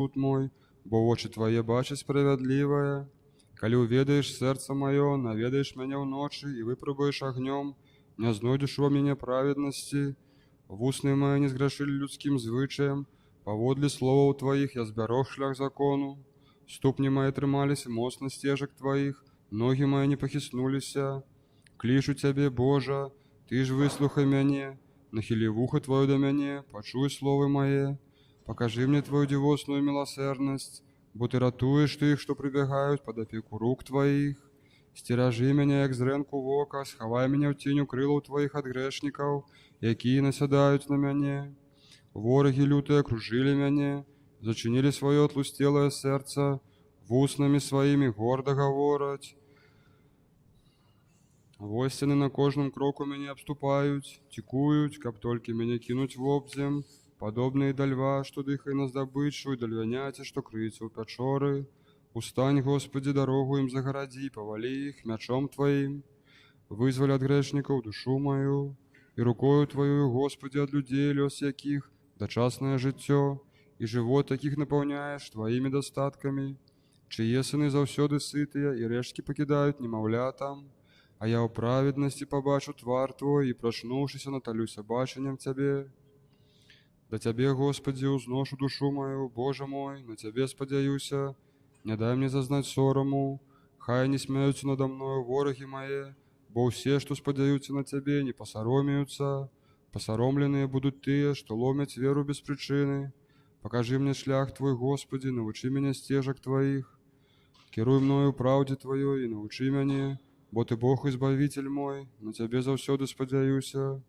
суд мой, бо очи Твои бачат справедливое. Коли уведаешь сердце мое, наведаешь меня в ночи и выпробуешь огнем, не знойдешь во мне праведности. В устные мои не сгрешили людским звычаем, поводле слова Твоих я зберог шлях закону. Ступни мои тримались моцно стежек Твоих, ноги мои не похиснулися. Клішу Тебе, Боже, Ты ж выслухай мяне, нахили вухо Твое до мяне, почуй слово мое. Покажи мне Твою дивосную милосердность, бо Ты ратуешь тых, что прибегают под опеку рук Твоих. Стеражи меня, як зренку в ока, сховай меня в тінь крилов Твоих от грешников, які насядают на мяне. Вороги лютые окружили мяне, зачинили свое отлустелое сердце, вуснами своими гордо говорять. Востяны на кожном кроку меня обступают, текуют, каб только меня кинуть в обзем, подобные до льва, что дыхай на здобычу, и до львяняти, что крыется у печоры. Устань, Господи, дорогу им загороди, повали их мячом Твоим. Вызволи от грешников душу мою, и рукою Твою, Господи, от людей лес яких, дочасное життё, и живот таких наполняешь Твоими достатками, чиє сыны завсёды сытые, и рештки покидают немовлятам. А я у праведности побачу твар Твой, и, проснувшися, натолюся баченням Тебе. До Тебе, Господи, узношу душу мою, Боже мой, на Тебе сподяюся, не дай мне зазнать сорому, хай не смеются надо мною вороги мои, бо все, что сподяются на Тебе, не посоромеются. Посоромленные будут те, что ломят веру без причины. Покажи мне шлях Твой, Господи, научи меня стежек Твоих. Керуй мною правде Твоей и научи меня, бо Ты Бог избавитель мой, на Тебе завсёды сподяюся.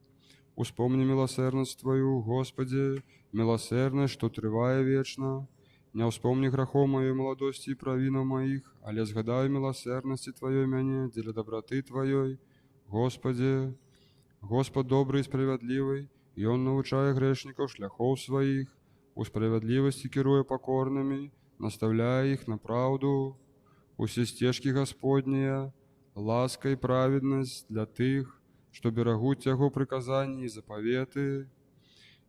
Успомни милосердность Твою, Господи, милосердность, что триває вечно. Не вспомни грехов моей молодости и провинов моих, але згадай милосердности Твоей мне, для доброты Твоей. Господи, Господь добрый и справедливый, и Он научает грешников шляхов своих, у справедливости керуя покорными, наставляя их на правду. Усе стежки Господние, ласка и праведность для тых, что берегут Его приказания и заповеты.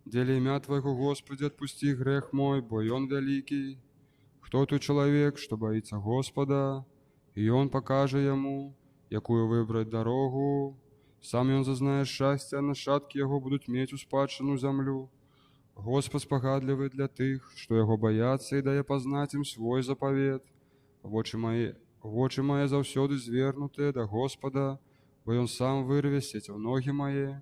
Дели имя Твоего, Господи, отпусти грех мой, бо и Он великий. Кто tu человек, что боится Господа, и Он покаже ему, якую выбрать дорогу. Сам он зазнает счастья, а нащадки Его будут иметь успадшину землю. Господь спогадливый для тых, что Его боятся, и дає познать им свой заповед. Вочи мои завсёды звернутые до Господа, бо Он сам вырве сеть в ноги мои.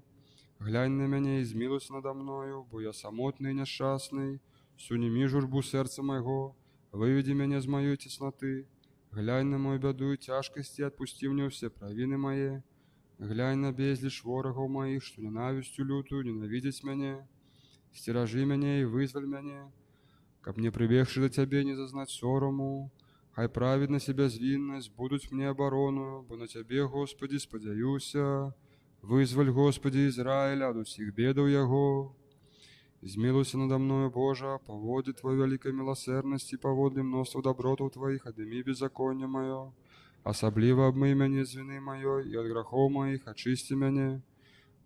Глянь на меня и змилуйся надо мною, бо я самотный и несчастный. Сунеми журбу сердца моего, выведи меня из моей тесноты. Глянь на мою беду и тяжкости, отпусти мне все провины мои. Глянь на безлишь ворогов моих, что ненавистью лютую ненавидеть меня. Стерожи меня и вызволь меня, каб мне прибегши до Тебе не зазнать сорому. Хай праведно себя звинность будут мне оборону, бо на Тебе, Господи, сподяюся. Вызволь, Господи, Израиля от всех бедов Его. Змилуйся надо мною, Боже, по воде Твоей великой милосердности, по воде множества добротов Твоих, отыми беззаконие мое. Особливо обмый меня из вины моей, и от грехов моих очисти меня.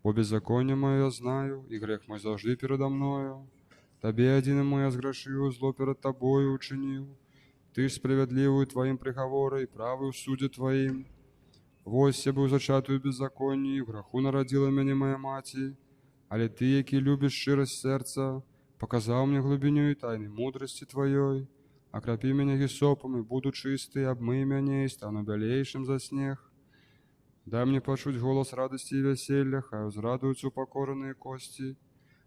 Бо беззаконие мое я знаю, и грех мой завжди передо мною. Тебе один мой я сгрешил, зло перед Тобою учинил. Ты ж справедливую Твоим приговоры и правую в суде Твоим. Вось я был зачатую беззаконии, в греху народила меня моя мати. Але Ты, який любишь щирость сердца, показал мне глубиню и тайны мудрости Твоей. Окропи меня гисопом, и буду чистый, обмый меня, и стану белейшим за снег. Дай мне почуть голос радости и веселья, хай возрадуются упокоренные кости.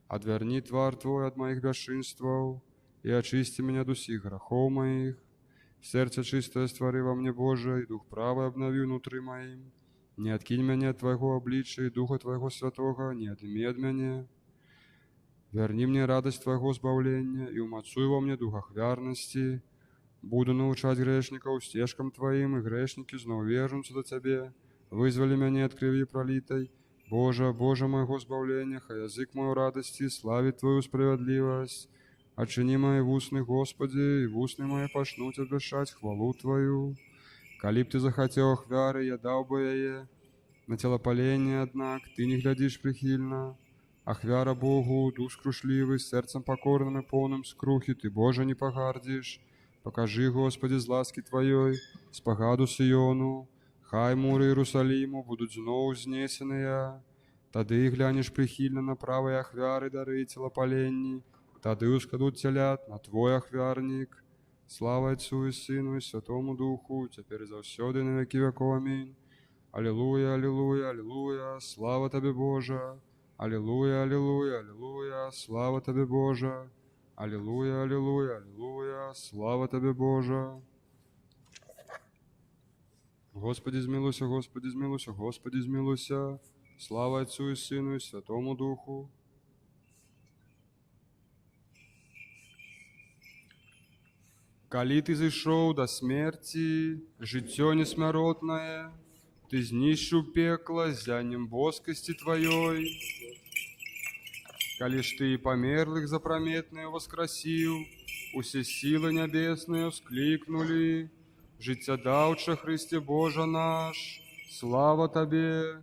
Отверни твар Твой от моих бесчинствов, и очисти меня от усих грехов моих. Сердце чистое створи во мне, Боже, и дух правый обнови внутри моим. Не откинь меня от Твоего обличия, и Духа Твоего Святого не отними от меня. Верни мне радость Твоего избавления, и умацуй во мне духах верности. Буду научать грешников стежкам Твоим, и грешники снова вернутся до Тебе. Вызволи меня от крови пролитой. Боже, Боже моего избавления, хай язык мой радости славит Твою справедливость. Очини мои в устных, Господи, и в устные мои почнут обещать хвалу Твою. Коли б Ты захотел ахвяры, я дал бы ее. На телопаление, однако, Ты не глядишь прихильно. Ахвяра Богу, душ крушливый, сердцем покорным и полным скрухи, Ты, Боже, не погардишь. Покажи, Господи, з ласки Твоей, спогаду Сиону, хай муры Иерусалиму будут знову знесеныя. Тады глянешь прихильно на правые ахвяры дарителя поленні, тады ускадут телят на Твой ахвярник. Слава Отцу и Сыну и Святому Духу, теперь и завсёды на веки веков. Аминь. Аллилуйя, аллилуйя, аллилуйя, слава Тебе, Боже. Аллилуйя, аллилуйя, аллилуйя, слава Тебе, Боже. Аллилуйя, аллилуйя, аллилуйя, слава Тебе, Боже. Господи, змилуйся, Господи, змилуйся, Господи, змилуйся. Слава Отцу и Сыну и Святому Духу. Коли Ты зайшоў до смерти, жыццё несмяротнае, Ты знішчыў пекла зяннем боскасці Твоей. Коли ж Ты померлых запраметныя воскрасіў, усе силы небесныя вскликнули, жыццядаўча Христе Божа наш, слава Табе,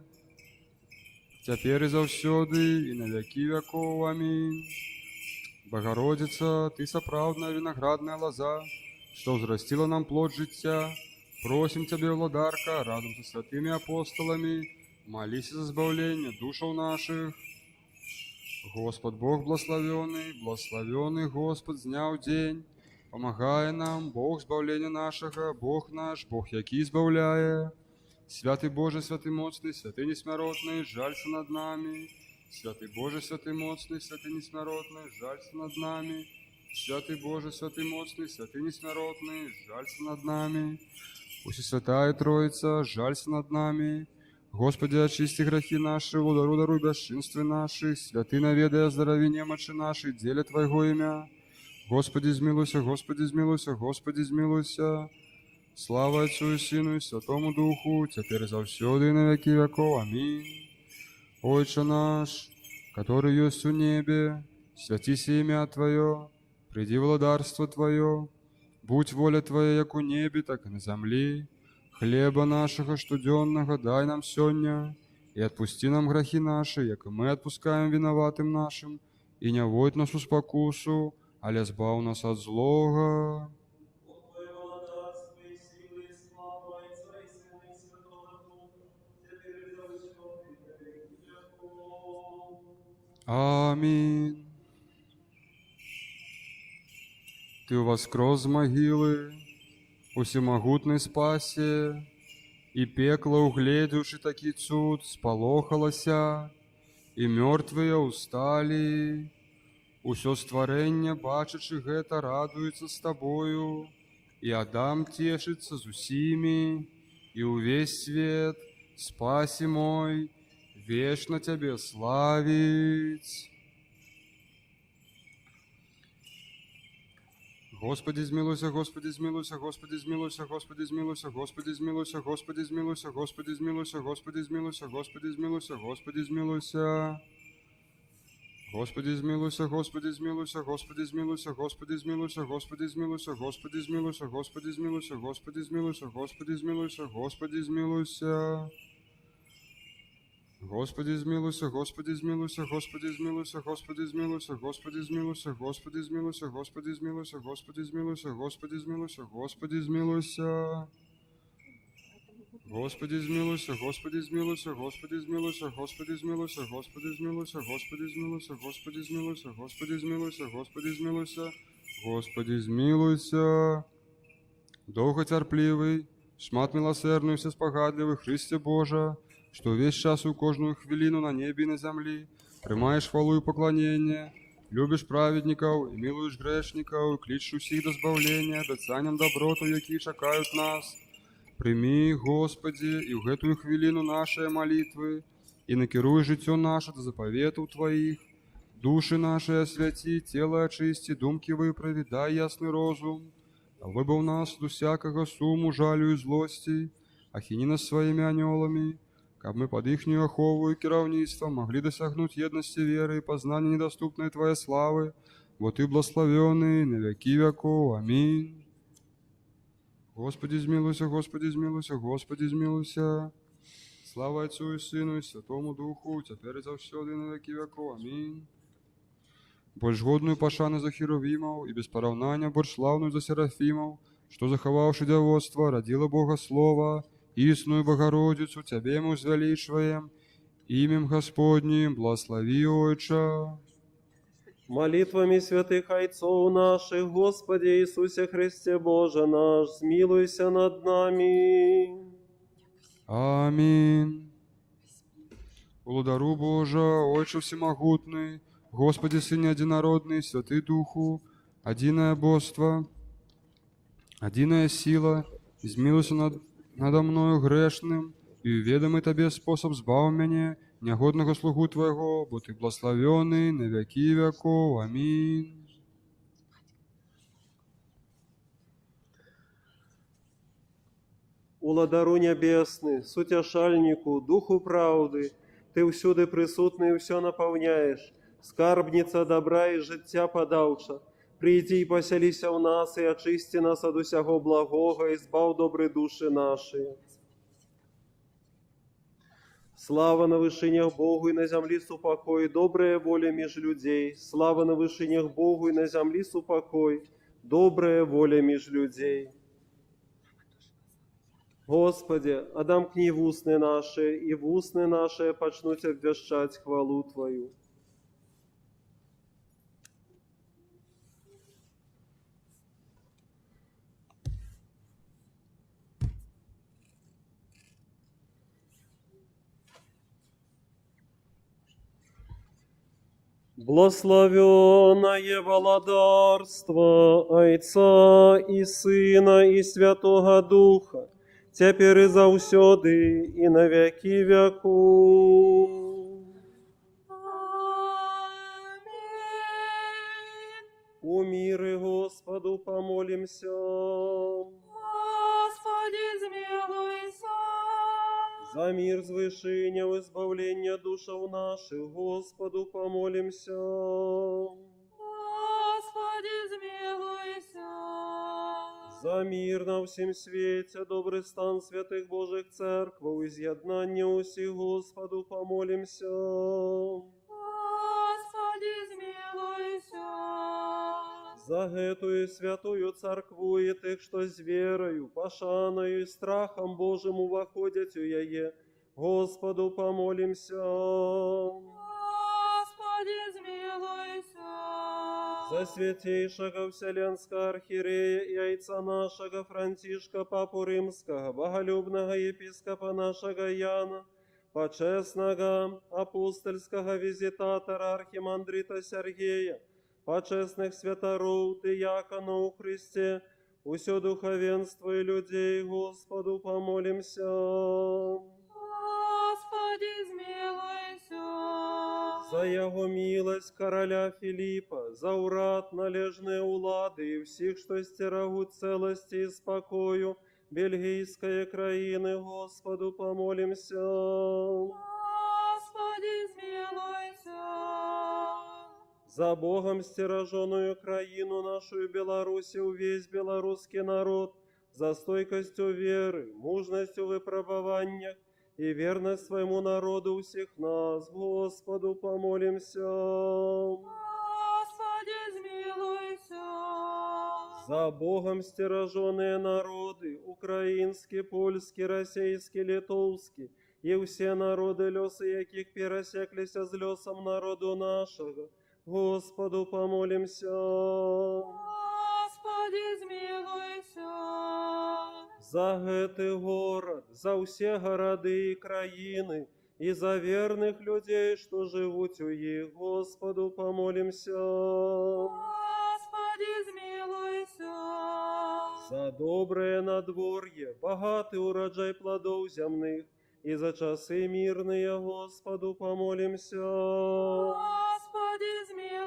цяпер і заўсёды і на вякі вякоў. Аминь. Богородица, Ты сапраўдная виноградная лоза, что взрастила нам плод життя. Просим Тебе, владарка, разом со святыми апостолами, молись за избавление душев наших. Господь Бог благословенный Господь з дня в день, помогай нам, Бог избавления нашего, Бог наш, Бог, який избавляє. Святый Боже, святый моцный, святый несмяротный, жалься над нами. Святый Боже, святый моцный, святый несмяротный, жалься над нами. Святый Боже, святый моцный, святый несмяротный, жалься над нами. Усесвятая Троица, жалься над нами. Господи, очисти грехи наши, удару даруй бесчинствы наши, святый наведай оздорови немочи наши, деле Твоего имя. Господи, змилуйся, Господи, змилуйся, Господи, змилуйся. Слава Отцу и Сыну и Святому Духу, теперь и завсёды и на веки веков. Аминь. Отче наш, который есть у небе, святися имя Твое, приди владарство Твое, будь воля Твоя, як у небе, так и на земле. Хлеба нашего штоденного дай нам сегодня, и отпусти нам грехи наши, як и мы отпускаем виноватым нашим, и не вводь нас в спокусу, але избав нас от злого. Аминь. Ты воскрес з могилы, усемогутный спасе, и пекло, угледевши таки цуд, сполохалося, и мертвые устали. Усё створення, бачачи гэта, радуется с Тобою, и Адам тешится з усими, и увесь свет, спаси мой, вечно Тебе славить. Господи, змилуйся, Господи, змилуйся, Господи, змилуйся, Господи, змилуйся, Господи, змилуйся, Господи, змилуйся, Господи, змилуйся, Господи, змилуйся, Господи, змилуйся, Господи, змилуйся. Господи, змилуйся, Господи, змилуйся, Господи, змилуйся, Господи, змилуйся, Господи, змилуйся, Господи, змилуйся, Господи, змилуйся, Господи, змилуйся, Господи, змилуйся, Господи, змилуйся. Господи, змилуйся, Господи, змилуйся, Господи, змилуйся, Господи, змилуйся, Господи, змилуйся, Господи, змилуйся, Господи, змилуйся, Господи, змилуйся, Господи, змилуйся, Господи, змилуйся. Господи, змилуйся, Господи, змилуйся, Господи, змилуйся, Господи, змилуйся, Господи, змилуйся, Господи, змилуйся, Господи, змилуйся, Господи, змилуйся, Господи, змилуйся, Господи, змилуйся. Довготерпливий, шмат милосердний, всеспогадливий, Христе Боже, что весь час у кожную хвилину на небе и на земле приймаєш хвалу и поклонение, любишь праведников и милуешь грешников, кличешь усіх до збавлення, обіцянням доброту, які чекають нас. Прими, Господи, и в гэтую хвилину наши молитвы, и накируй життё наше до заповедов Твоих, души наши освяти, тело очисти, думки выправи, дай ясный розум, а выбав нас до всякого суму, жалю и злости, охини нас своими анёлами, как мы под ихнюю охову и керовництво могли досягнуть едности веры и познания недоступной Твоей славы, вот и благословенный на веки веков. Аминь. Господи, змилуйся, Господи, змилуйся, Господи, змилуйся. Слава Отцу и Сыну и Святому Духу, теперь и завсёды и на веки веков. Аминь. Больш годную пашаны за херувимов, и без поравнания больш славную за серафимов, что, заховавши девотство, родила Бога Слова, истинную Богородицу, Тебе мы возвеличиваем, именем Господним благослови, Отче. Молитвами святых отцов наших, Господи Иисусе Христе Боже наш, смилуйся над нами. Аминь. Благодару Божа, Отче всемогутный, Господи Сыне Единородный, Святый Духу, одиное Божство, одиная сила, измилуйся надо мною грешным, и уведомый Тебе способ збав меня, негодного слугу Твоего, бо Ты благословенный на веки веков. Аминь. Уладару небесный, сутяшальнику, духу правды, Ты всюди присутний і все наповняєш, скарбниця добра і життя подавша. Прийди і поселися в нас, і очисти нас от усього благого, і збав добрі душі наші. Слава на вышинях Богу, и на землі супокой, добрая воля меж людей. Слава на вышинях Богу, и на землі супокой, добрая воля меж людей. Господи, одомкни в устны наши, и в устны наши почнуть обвещать хвалу Твою. Благословенное владарство Отца и Сына и Святого Духа, теперь и заусёды, и на веки веков. У мире Господу помолимся. Господи, змилуйся. За мир звышения, в избавление душев наших, Господу помолимся. Господи, змилуйся. За мир на всем свете, добрый стан святых Божих церквов, изъеднание усих, Господу помолимся. Господи, змилуйся. За эту святую церкву и тых, что с верою, пошаною и страхом Божьим воходят у яе, Господу помолимся. Господи, змилуйся. За святейшего Вселенского архиерея и отца нашего Франтишка, Папу Римского, боголюбного епископа нашего Яна, почесного апостольского визитатора архимандрита Сергея, почесных святоров, диаконов у Христе, усё духовенство и людей, Господу помолимся. Господи, змилуйся. За Его милость короля Филиппа, за урад належные улады и всех, что стерагут целости и спокою бельгийской краины, Господу помолимся. Господи, змилуйся. За Богом стероженную краину нашу Белоруссию, весь белорусский народ, за стойкостью веры, мужностью в выпробованиях и верность своему народу у всех нас, Господу помолимся. Господи, змилуйся. За Богом стероженные народы, украинский, польский, российский, литовский, и все народы, лесы яких пересеклися с лесом народу нашего, Господу помолимся. Господи, змилуйся. За гэты город, за все городы и краины, и за верных людей, что живут у их, Господу помолимся. Господи, змилуйся. За доброе надворье, богатый урожай плодов земных, и за часы мирные, Господу помолимся. Господи, змилуйся.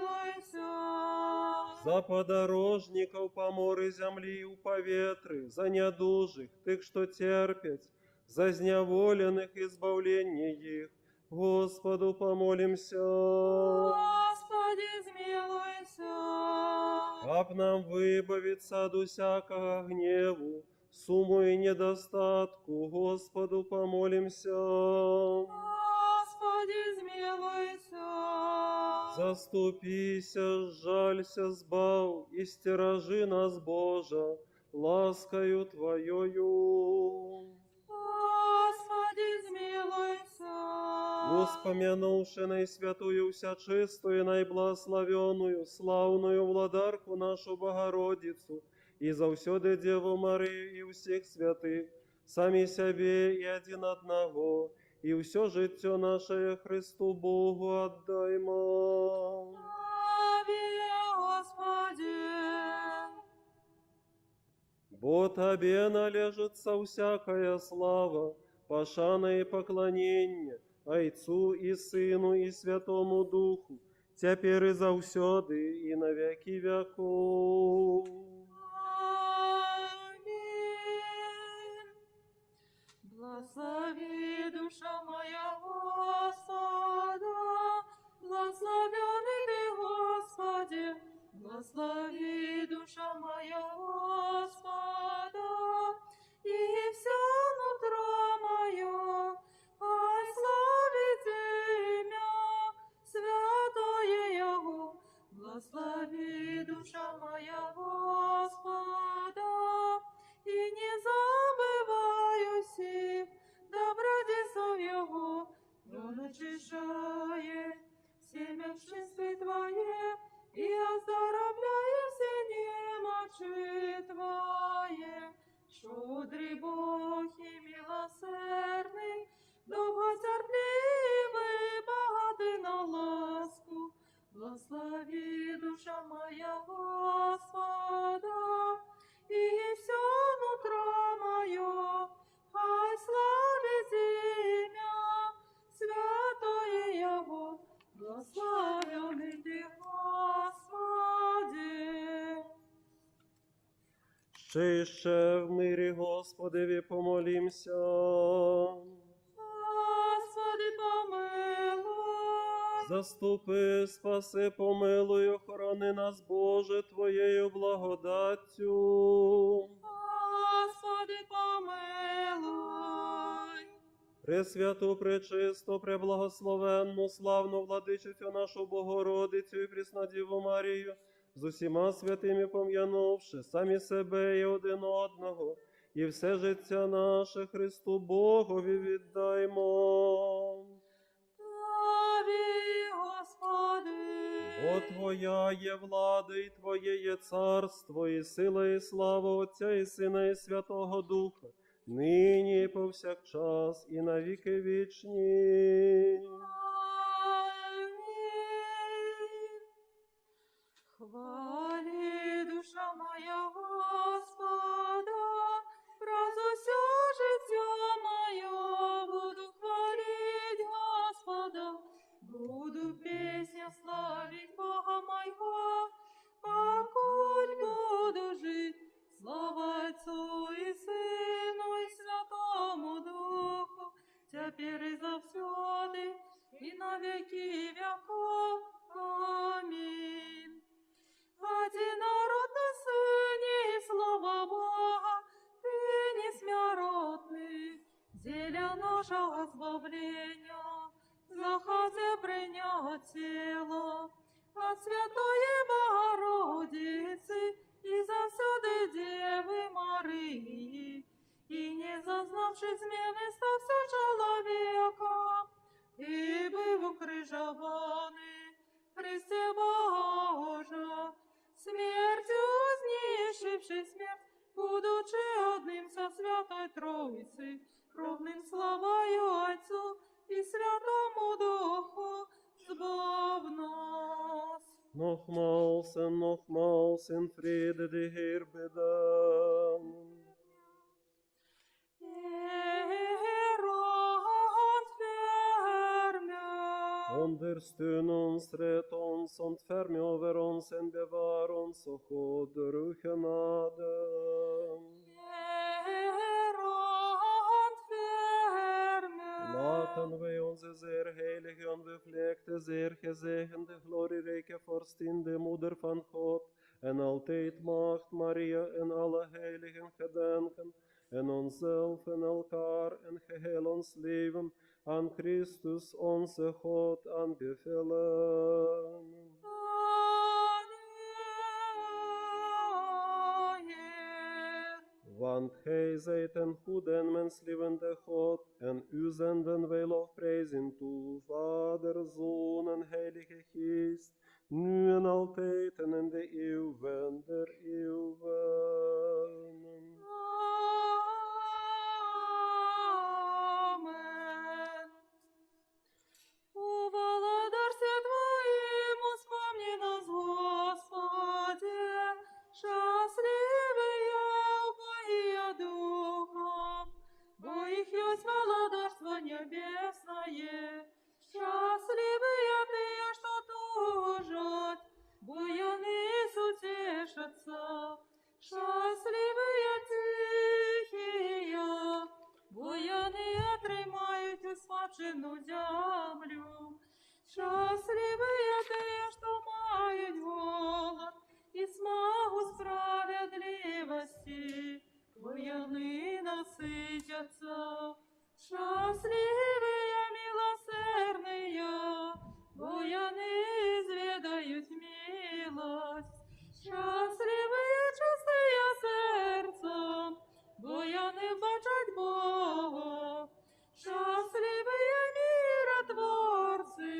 За подорожников по морю земли у поветры, за недужих, тых, что терпят, за зневоленных избавление их, Господу помолимся. Господи, змилуйся. Как нам выбавиться от всякого гневу, суму и недостатку, Господу помолимся. Господи, змилуйся. Заступися, жалься, збав, і стіражи нас, Божа, ласкою Твоєю. Господи, змилуйся. Воспомянувши наисвятую, всячистую, наибласловенную, славную владарку нашу Богородицу, и завсёды Деву Марию и всех святых, сами себе и один одного, и все життя наше Христу Богу отдаймо. Славі, Господи. Бо Тебе належится всякая слава, пошана и поклонение, Отцу и Сыну и Святому Духу, теперь и завсёды, и на веки веков. Аминь. Благослови душа моя Господа, благословенный Ты, Господи, благослови душа моя Господа, и все нутро мое, ай, славит имя святое Его, благослови душа моя Господа, и не забываю всех добродетель Его, Он очищает семя в чувстве Твое, и оздоровляет все немочи Твои. Шудрый Бог и милосердный, долготерпеливый, богатый на ласку, благослови душа моя Господа, и все нутро мое, ай, славит имя святое Его, благословенный Ты, Господи. Ще в мирі Господеві помолімся. Господи, помилуй. Заступи, спаси, помилуй, охорони нас, Боже, Твоєю благодаттю. Господи, помилуй. Пресвяту, пречисту, преблагословенну, славну владичицю нашу Богородицю і Преснодіву Марію, з усіма святими пом'янувши самі себе і один одного, і все життя наше Христу Богові віддаймо. Тобі, Господи. Бо Твоя є влада, і Твоє є царство, і сила, і слава Отця, і Сина, і Святого Духа, нині і повсякчас, і на віки вічні. Амінь. Хвали, душа моя Господа, раз усе життя моє буду хвалить Господа, буду песня славить Бога моего, покуль буду жить, слава Отцу и Сыну и Святому Духу, теперь и завсёды, и на веки веков. Аминь. Одинородный Сыне и Слово Бога, Ты несмиротный, зеля нашего избавления, захоти принять тело от Святої Богородицы и завсёды Девы Марии, и не зазнавши змены стався человеком, и был укрижований Христе Божа, смертью знищивши смерть, будучи одним со Святой Троицей, ровным славою Отцу и Святому Духу, збав нас. Noch mal in Friede, die Herr bedankt. Understøn ons, ret ons, ontferm over ons en bevar ons, og God genade. Laten wij onze zeer heilige, onbevlekte, zeer gezegende, glorierijke vorstin, de moeder van God, en altijd macht Maria en alle heiligen gedenken, en onszelf en elkaar en geheel ons leven aan Christus onze God aanbevelen. Want gij zijt een goede en menslievende God, en u zenden wij lofprijzen toe, Vader, Zoon en Heilige Geest, nu en altijd en in de eeuwen der eeuwen. Amen. У благодарстве Твоим вспомни нас, Господи, счастливые убогие духом, бо их есть володарство небесное. Счастливые тыя, что тужат, бо яны утешатся. Счастливые тихие, бо яны отримають успадщину землю. Щасливые тыя, что мають голод і смагу справедливости, бо яны насытятся. Щасливые милосердные, бо яны изведают милость. Щасливые чистые сердцем, бо яны бачать Бога. Щасливые миротворцы,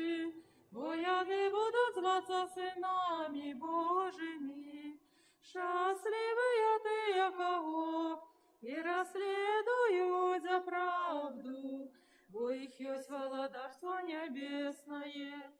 бо яны будут зваться сынами Божьими. Счастливые тыя, кого и расследуют за правду, бо их есть володарство небесное.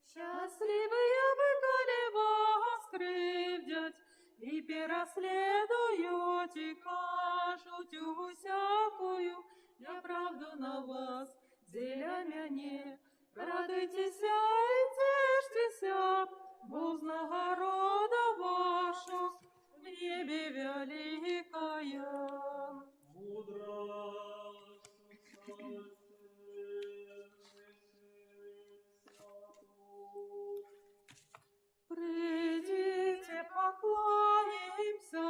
Счастливые вы, коли Бога скривдять, и переследуют, и кажут усякую неправду на вас, зеля мяне. Радуйтеся и тешьтеся, бо нагорода ваша в небе великая. Придите, поклонимся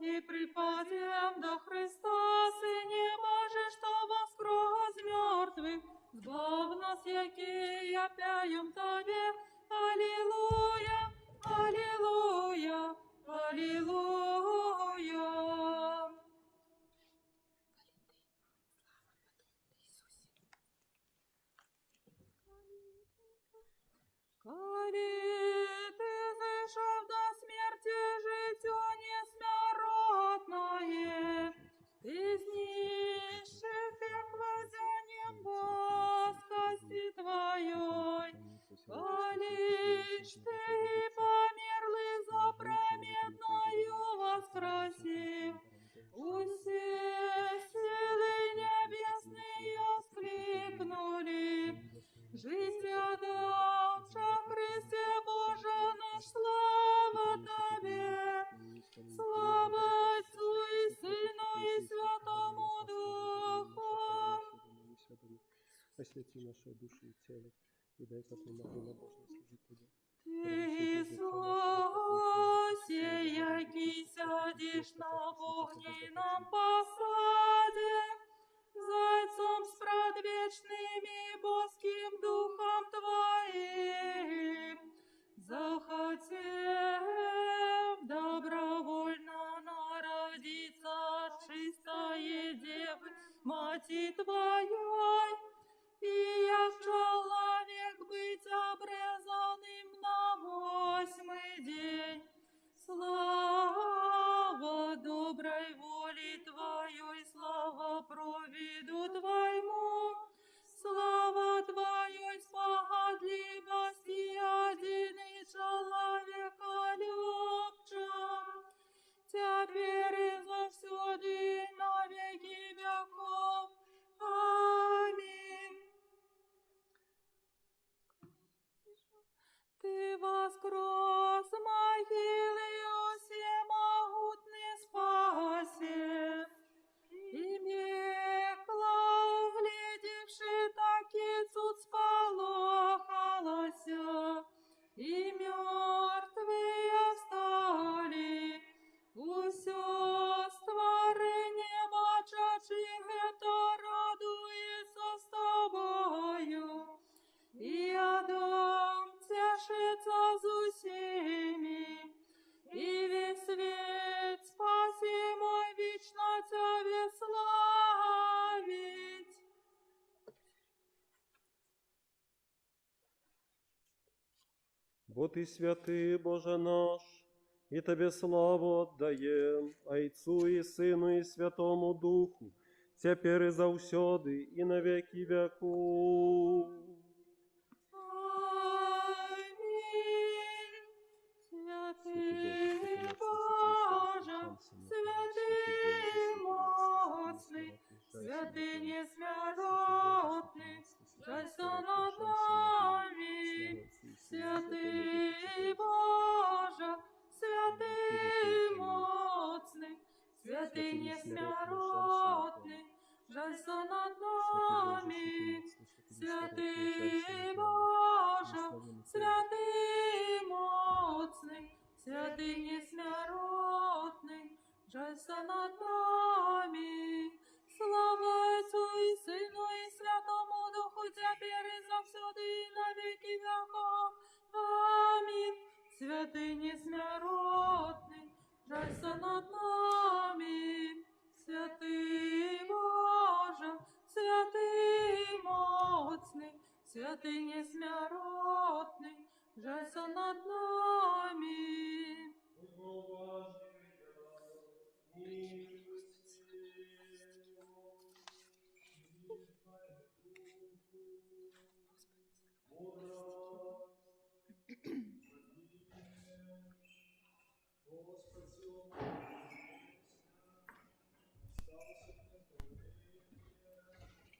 и припадем до Христа, Сыне Божий, что воскрес мертвых. Збав нас, які опяем Тебе. Аллилуйя, аллилуйя, аллилуйя. Коли Ты зайшов до смерти, життя несмиротное, Ты знищив пекло зянем боскости Твоей. Коли ж Ты померлый за промедною воскресив, усе силы небесные вскликнули. Жизнь отдавша Христе Боже наш, слава Тебе, слава Отцу и Сыну и Святому Духу. Освяти наши души и тело, и дай, как мы могли набожно служить Тебе. Иисусе, який сядешь на огненном посаде, Зайцом с предвечным и боским духом Твоим, захотев добровольно народиться от чистой девы, Мати Твоей, и як человек быть обрезанным на 8-й день. Слава доброй воле Твоей, слава провиду Твоему, слава Твоей справедливости, единый человека любчен, теперь и завсюди на веки веков. Аминь. Ты воскрес могилы, о всемогутный спасе, и мекла, углядевши, таки цуд сполохалася, и мертвые встали. створення бачачих, то радується з тобою. І Адам тешиться з усіми, і весь світ спасимо вічно Тебе славить. Бо Ты святый, Боже наш, и Тебе славу отдаем, Отцу и Сыну и Святому Духу, теперь и завсёды, и на веки веков. Амінь. Святий Боже, святий моцний, святий несмиротний, жалься над нами. Святий Боже, святий моцний, святий несмиротний, жалься над нами. Святий Боже, святий моцний, святий несмиротний, жалься над нами. Слава Отцу и Сыну и Святому Духу, теперь и завсёды и на веки веков. Аминь. Святый несмиротный, жалься над нами. Святий Боже, святий моцний, святий несмиротний, жалься над нами.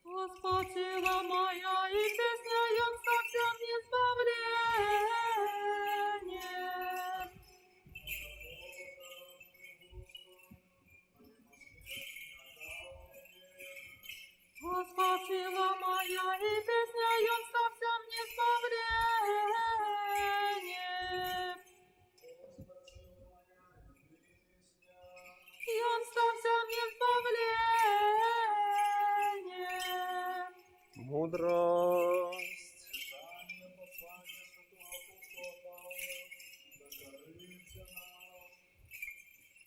Господь, сила моя, и песня ем совсем избавление. Господь, сила моя, и песня ем совсем избавление. Ем совсем избавление. Мудрость.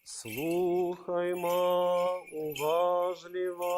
Слухаймо уважливо.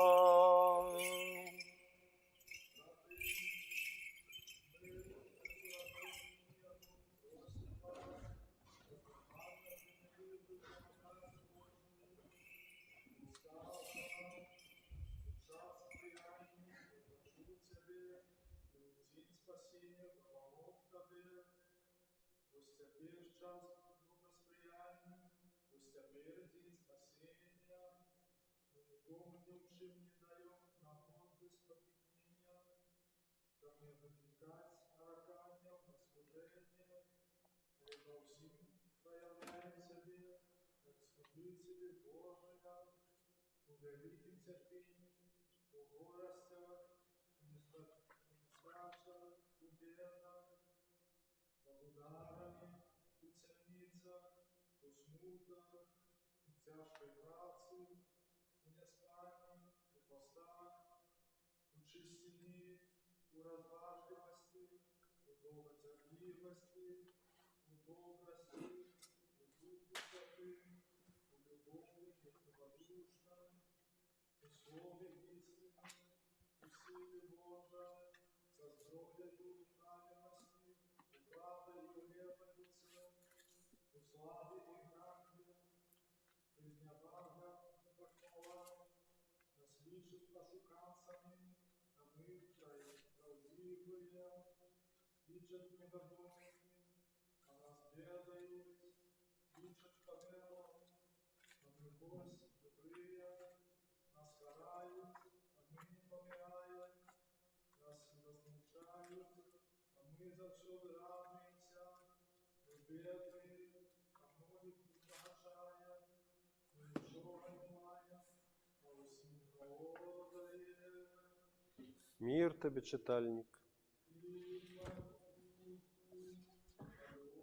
Мир тебе, читальник.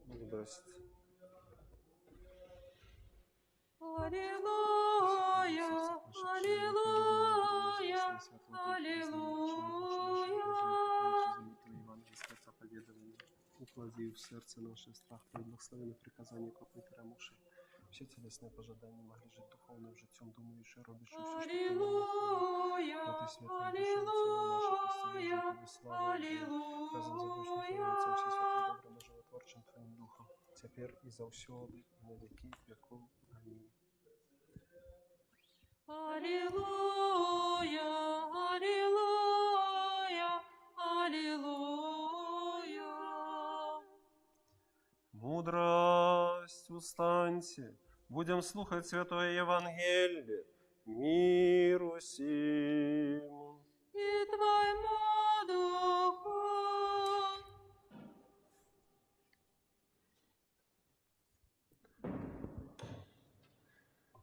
Мудрость. Аллилуйя, аллилуйя, аллилуйя. Уклади в сердце наше страх перед благословенным приказанием копыт рамуши. Все телесные пожадания могли жить духовным життям, думаешь и робишь все, что Аллилуйя, но ты святой душой наше аллилуйя, постелил тебе славу, разом забочным Твоим Отцом, все святым добрым и животворчим Твоим Духом, теперь и завсёды, и на веки веков. Аминь. аллилуйя, аллилуйя, аллилуйя. Мудрость, устаньте, будем слухать Святое Евангелие, миру сим. И Твоему Духу.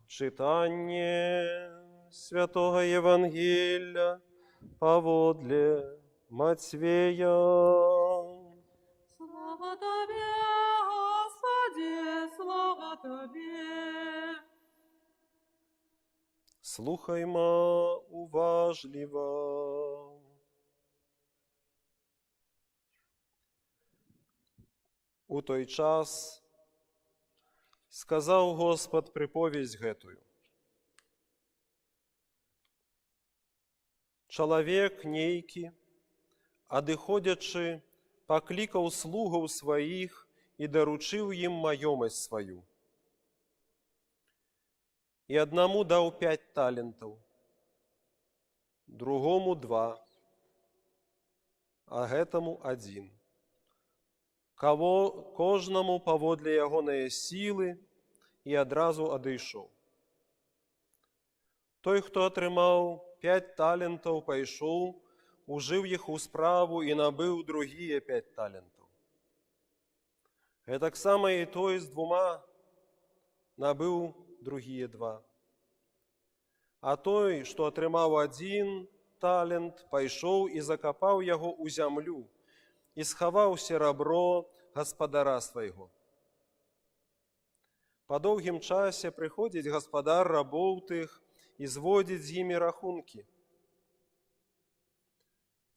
Читание Святого Евангелия поводле Матвея. Слава Тебе, Господи, слава Тебе. Слухаймо уважливо. У той час сказав Господ приповість гетую. Чоловік нейкі, адыходячы, паклікаў слугаў сваіх і даручыў ім маёмасць сваю. І аднаму даў 5 талентаў, другому 2, а гэтаму 1. Кожнаму паводле ягонае сілы і адразу адышоў. Той, хто атрымаў 5 талентаў, пайшоў, ужыў іх у справу і набыў другія 5 талентаў. Гэтаксама і той з 2 набыў другія 2. А той, што атрымаў 1 талент, пайшоў і закапаў яго ў зямлю і схаваў серабро гаспадара свайго. Па доўгім часе прыходзіць гаспадар рабоў тых і зводзіць з імі рахункі.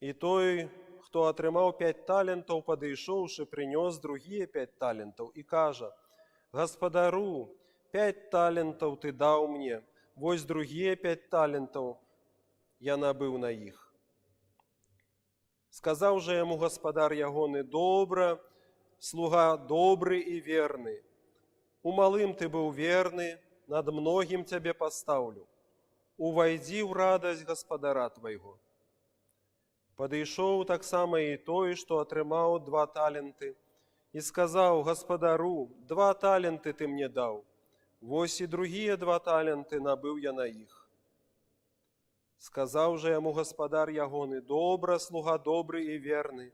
І той, хто атрымаў 5 талентаў, падышоўшы, прынёс другія 5 талентаў і кажа: «Гаспадару, 5 талентаў ты даў мне, вось другія 5 талентаў я набыў на іх». Сказаў жа яму гаспадар ягоны: «Добра, слуга добры і верны. У малым ты быў верны, над многім цябе пастаўлю. Увайдзі ў радасць гаспадара твайго». Падышоў таксама і той, што атрымаў 2 таленты, і сказаў: «Гаспадару, 2 таленты ты мне даў, вось і другія 2 таленты набыў я на іх». Сказаў жа яму гаспадар ягоны: «Добра, слуга добры і верны.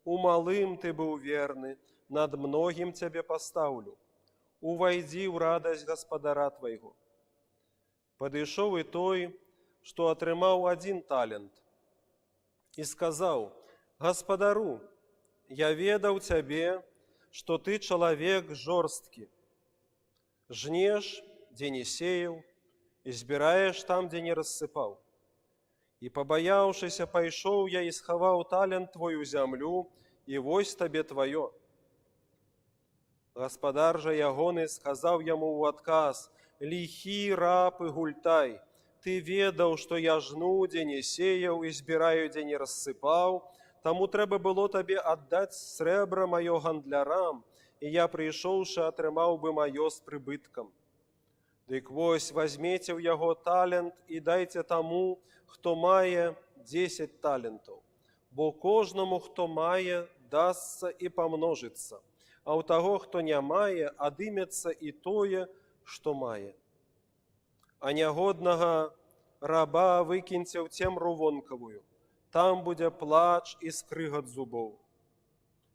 У малым ты быў верны, над многім цябе пастаўлю. Увайдзі ў радасць гаспадара твайго». Падышоў і той, што атрымаў 1 талент, і сказаў: «Гаспадару, я ведаў цябе, што ты чалавек жорсткі. Жнеш, дзе не сеяў, і збіраеш там, дзе не рассыпаў. І пабаяўшыся, пайшоў я і схаваў талент твой у зямлю, і вось табе тваё». Гаспадар жа ягоны сказаў яму ў адказ: «Ліхі раб і гультай, ты ведаў, што я жну, дзе не сеяў, і збіраю, дзе не рассыпаў, таму трэба было табе аддаць срэбра маё гандлярам, і я, прыйшоўшы, атрымаў бы маё з прыбыткам. Дык вось, вазьмеце ў яго талент і дайце таму, хто мае 10 талентаў, бо кожнаму, хто мае, дасца і памножыцца, а ў таго, хто не мае, адымецца і тое, што мае. А нягоднага раба выкіньце ў цемру вонкавую, там будзе плач і скрыгат зубоў».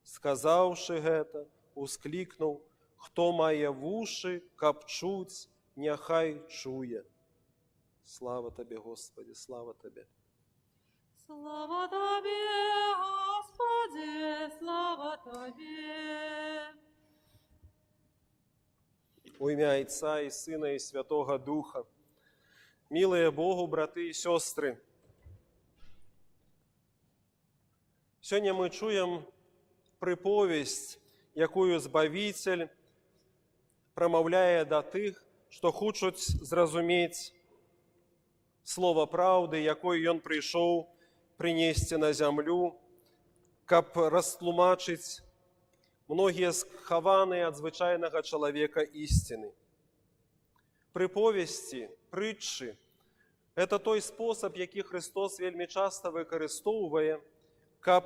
Сказаўшы гэта, усклікнуў: «Хто мае вушы, каб чуць, няхай чуе». Слава Табе, Господи, слава Табе. Слава Тебе, Господи, слава Тебе. У ім'я Отця і Сина і Святого Духа. Милые Богу, брати і сестри, сьогодні ми чуємо приповість, якою Збавитель промовляє до тих, що хочуть зрозуміти слово правди, якою Він прийшов принести на землю, каб розтлумачити многие схованные от звичайного человека истины. Приповісті, притчі – це той спосіб, який Христос вельми часто використовує, каб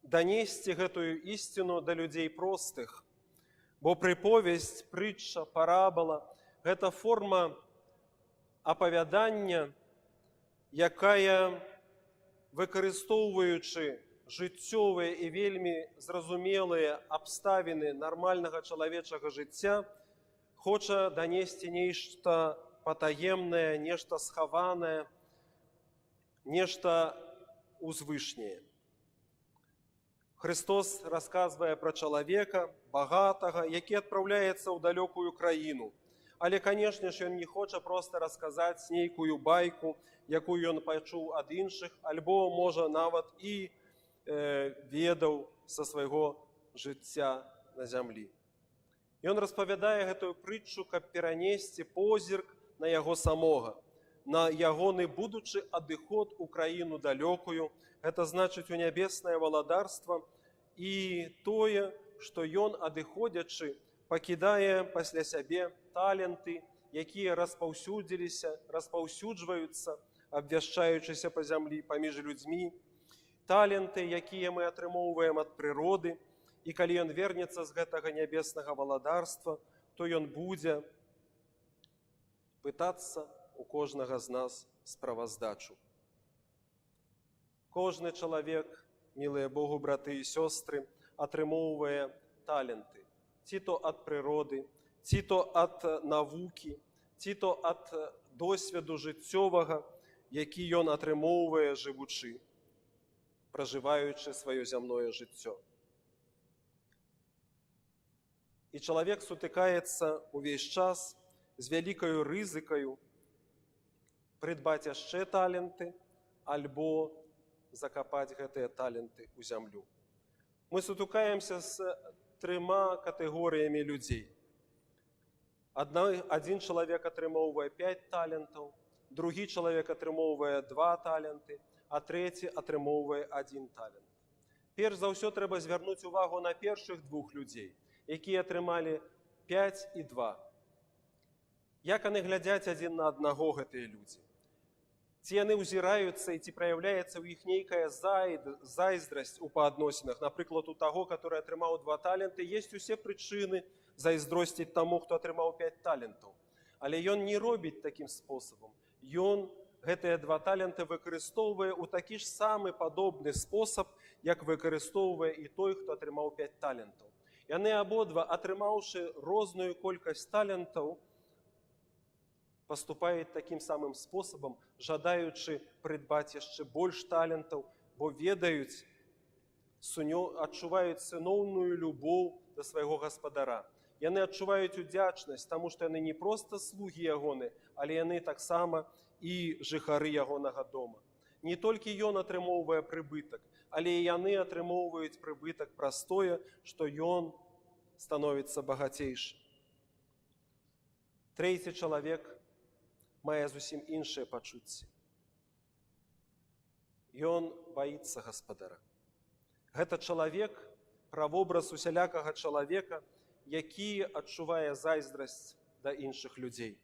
донести эту істину до людей простих. Бо приповість, притча, парабола – це форма оповідання, яка, використовуючи життєві і вельми зрозумілі обставини нормального чоловічого життя, хоче донести нечто потаємне, нечто сховане, нечто узвишнє. Христос розказує про чоловіка, багатого, який відправляється в далеку країну. Але, звісно ж, він не хоче просто розказати нейкую байку, яку він почув від інших, або, може, навіть і ведав со свого життя на землі. І він розповідає цю притчу, як перенести позирк на його самого, на його не будучи одиход у країну далекую, це значить у небесне володарство, і тое, що він, одиходячи, покидає після себе таленти, які розповсюджуються, обвящаючися по землі, поміж людьми, таленты, якія мы атрымоўваем ад прыроды, і калі ён вернецца з гэтага нябеснага валадарства, то ён будзе пытацца у кожнага з нас справаздачу. Кожны чалавек, мілыя Богу, браты і сёстры, атрымоўвае таленты, ці то ад прыроды, ці то ад навукі, ці то ад досведу жыццёвага, які ён атрымоўвае жывучы, проживаючи своє земне життя. І чоловік сутикається увесь час з великою ризикою придбати ще таленти або закопати ці таленти у землю. Ми сутикаємося з трьома категоріями людей. Один чоловік отримує 5 талентів, другий чоловік отримує 2 таленти, а третій отримує 1 талент. Перш за все, треба звернути увагу на перших 2 людей, які отримали 5 і 2. Як вони глядять один на одного, ці люди? Ці вони узираються, і ці проявляється у їх нейкая зайздрость у поодносинах. Наприклад, у того, який отримав 2 таленти, є усі причини зайздростити тому, хто отримав 5 талентів. Але він не робить таким способом. Він гэтыя 2 таленти використовує у такий ж самий подобний спосіб, як використовує і той, хто отримав 5 талентів. І вони обидва, отримавши різну кількість талентів, поступають таким самим способом, жадаючи придбати ще більше талентів, бо ведають, відчувають синовну любов до свого Господара. І вони відчувають вдячність, тому що вони не просто слуги Ягони, але вони так само і жихари Ягоного дома. Не тільки він отримує прибиток, але і вони отримують прибиток простое, що він становиться багатейшим. Третій чоловік має зовсім інше почуття. Він боїться Господара. Це чоловік, правобраз усялякого чоловіка, який відчуває зайздрость до інших людей.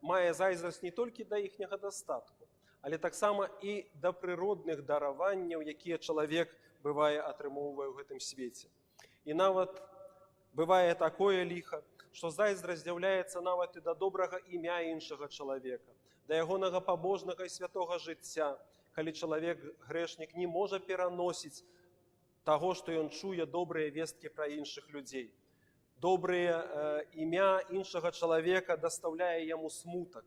Має зайздрость не тільки до їхнього достатку, але так само і до природних дарувань, які чоловік буває отримує в цьому світі. І навіть буває таке лихо, що зайздрость з'являється навіть і до доброго ім'я іншого чоловіка, до його побожного і святого життя, коли чоловік, грешник, не може переносити того, що він чує добрі вістки про інших людей. Добре ім'я іншого чоловіка доставляє йому смуток.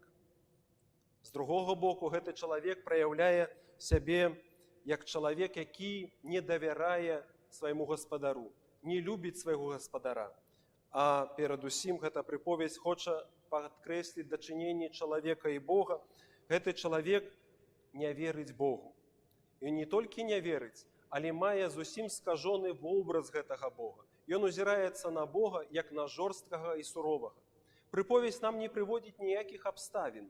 З другого боку, цей чоловік проявляє себе як чоловік, який не довіряє своєму господару, не любить свого Господара. А перадусім гэта прыповесць хоча падкрэсліць дачыненне чалавека і Бога. Гэты чалавек не верыць Богу. І не толькі не верыць, але мае зусім скажоны вобраз гэтага Бога. Ён узіраецца на Бога як на жорсткага і суровага. Прыповесць нам не прыводзіць ніякіх абставін,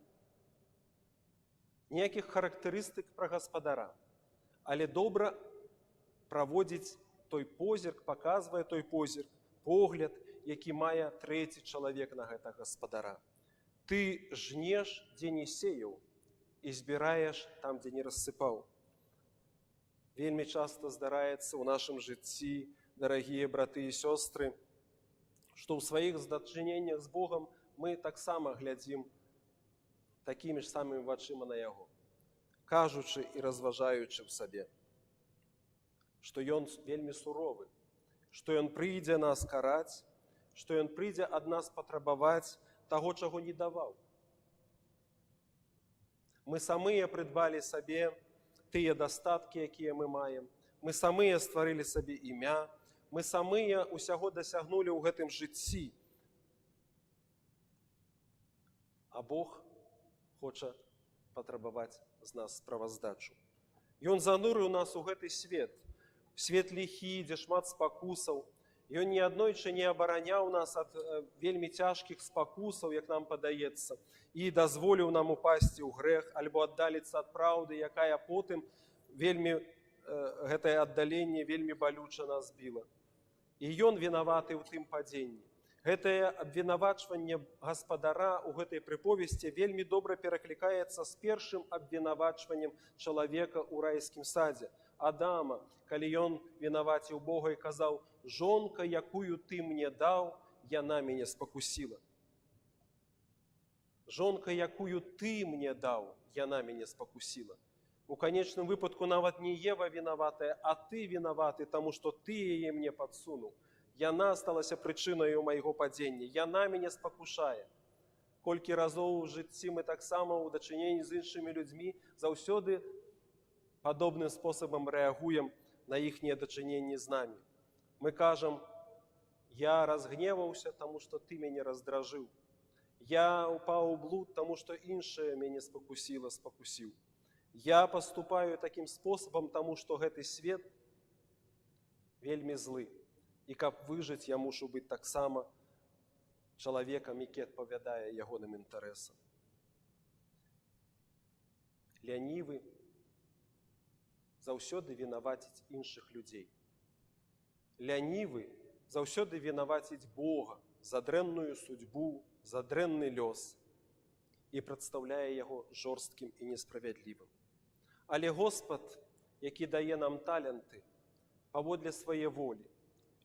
ніякіх характарыстык пра гаспадара, але добра праводзіць той позірк, паказвае той позірк, погляд, які мае трэці чалавек на гэтага гаспадара. Ты жнеш, дзе не сеяў, і збіраеш там, дзе не рассыпаў. Вельмі часта здараецца ў нашым жыцці, дарагія браты і сёстры, што ў сваіх здачыненнях з Богам мы таксама глядзім такімі ж самымі вачыма на Яго, кажучы і разважаючы ў сабе, што Ён вельмі суровы, што Ён прыйдзе нас караць, што Ён прыйдзе ад нас патрабаваць таго, чаго не даваў. Мы самыя прыдбалі сабе тыя дастаткі, якія мы маем, мы самыя стварылі сабе імя, мы самыя ўсяго дасягнулі ў гэтым жыцці. А Бог хоча патрабаваць з нас справаздачу. Ён занурыў нас у гэты свет ліхі, дзе шмат спакусаў. Ён ні аднойчы не абараняў нас ад вельмі цяжкіх спакусаў, як нам падаецца, і дазволіў нам упасці ў грэх, альбо аддаліцца ад праўды, якая потым гэтае аддаленне вельмі балюча нас біла. І Ён вінаваты ў тым падзенні. Гэтае абвінавачванне гаспадара ў гэтай прыповесці вельмі добра пераклікаецца з першым абвінавачваннем чалавека ў райскім садзе, Адама, калі ён вінаваціў Бога і казаў: «Жонка, якую ты мне даў, яна мяне спакусіла». Жонка, якую ты мне даў, яна мяне спакусіла. У канечным выпадку нават не Ева вінаватая, а ты вінаваты, таму што ты яе мне падсунуў. Яна сталася прычынаю майго падзення, яна мяне спакушае. Колькі разоў у жыцці мы таксама ў дачыненні з іншымі людзьмі заўсёды падобным спосабам рэагуем на іхнія дачыненні з намі. Мы кажам: «Я разгневаўся, таму што ты мяне раздражыў. Я упаў у блуд, таму што іншае мяне спакусіў. Я паступаю такім спосабам, таму што гэты свет вельмі злы. І каб выжыць, я мушу быць таксама чалавекам, які адпавядае ягоным інтарэсам». Лянівы заўсёды вінаваціць іншых людзей. Лянівы заўсёды вінаваціць Бога за дрэнную судьбу, за дрэнны лёс і прадстаўляе яго жорсткім і несправядлівым. Але Господ, які дае нам таленты паводле свае волі,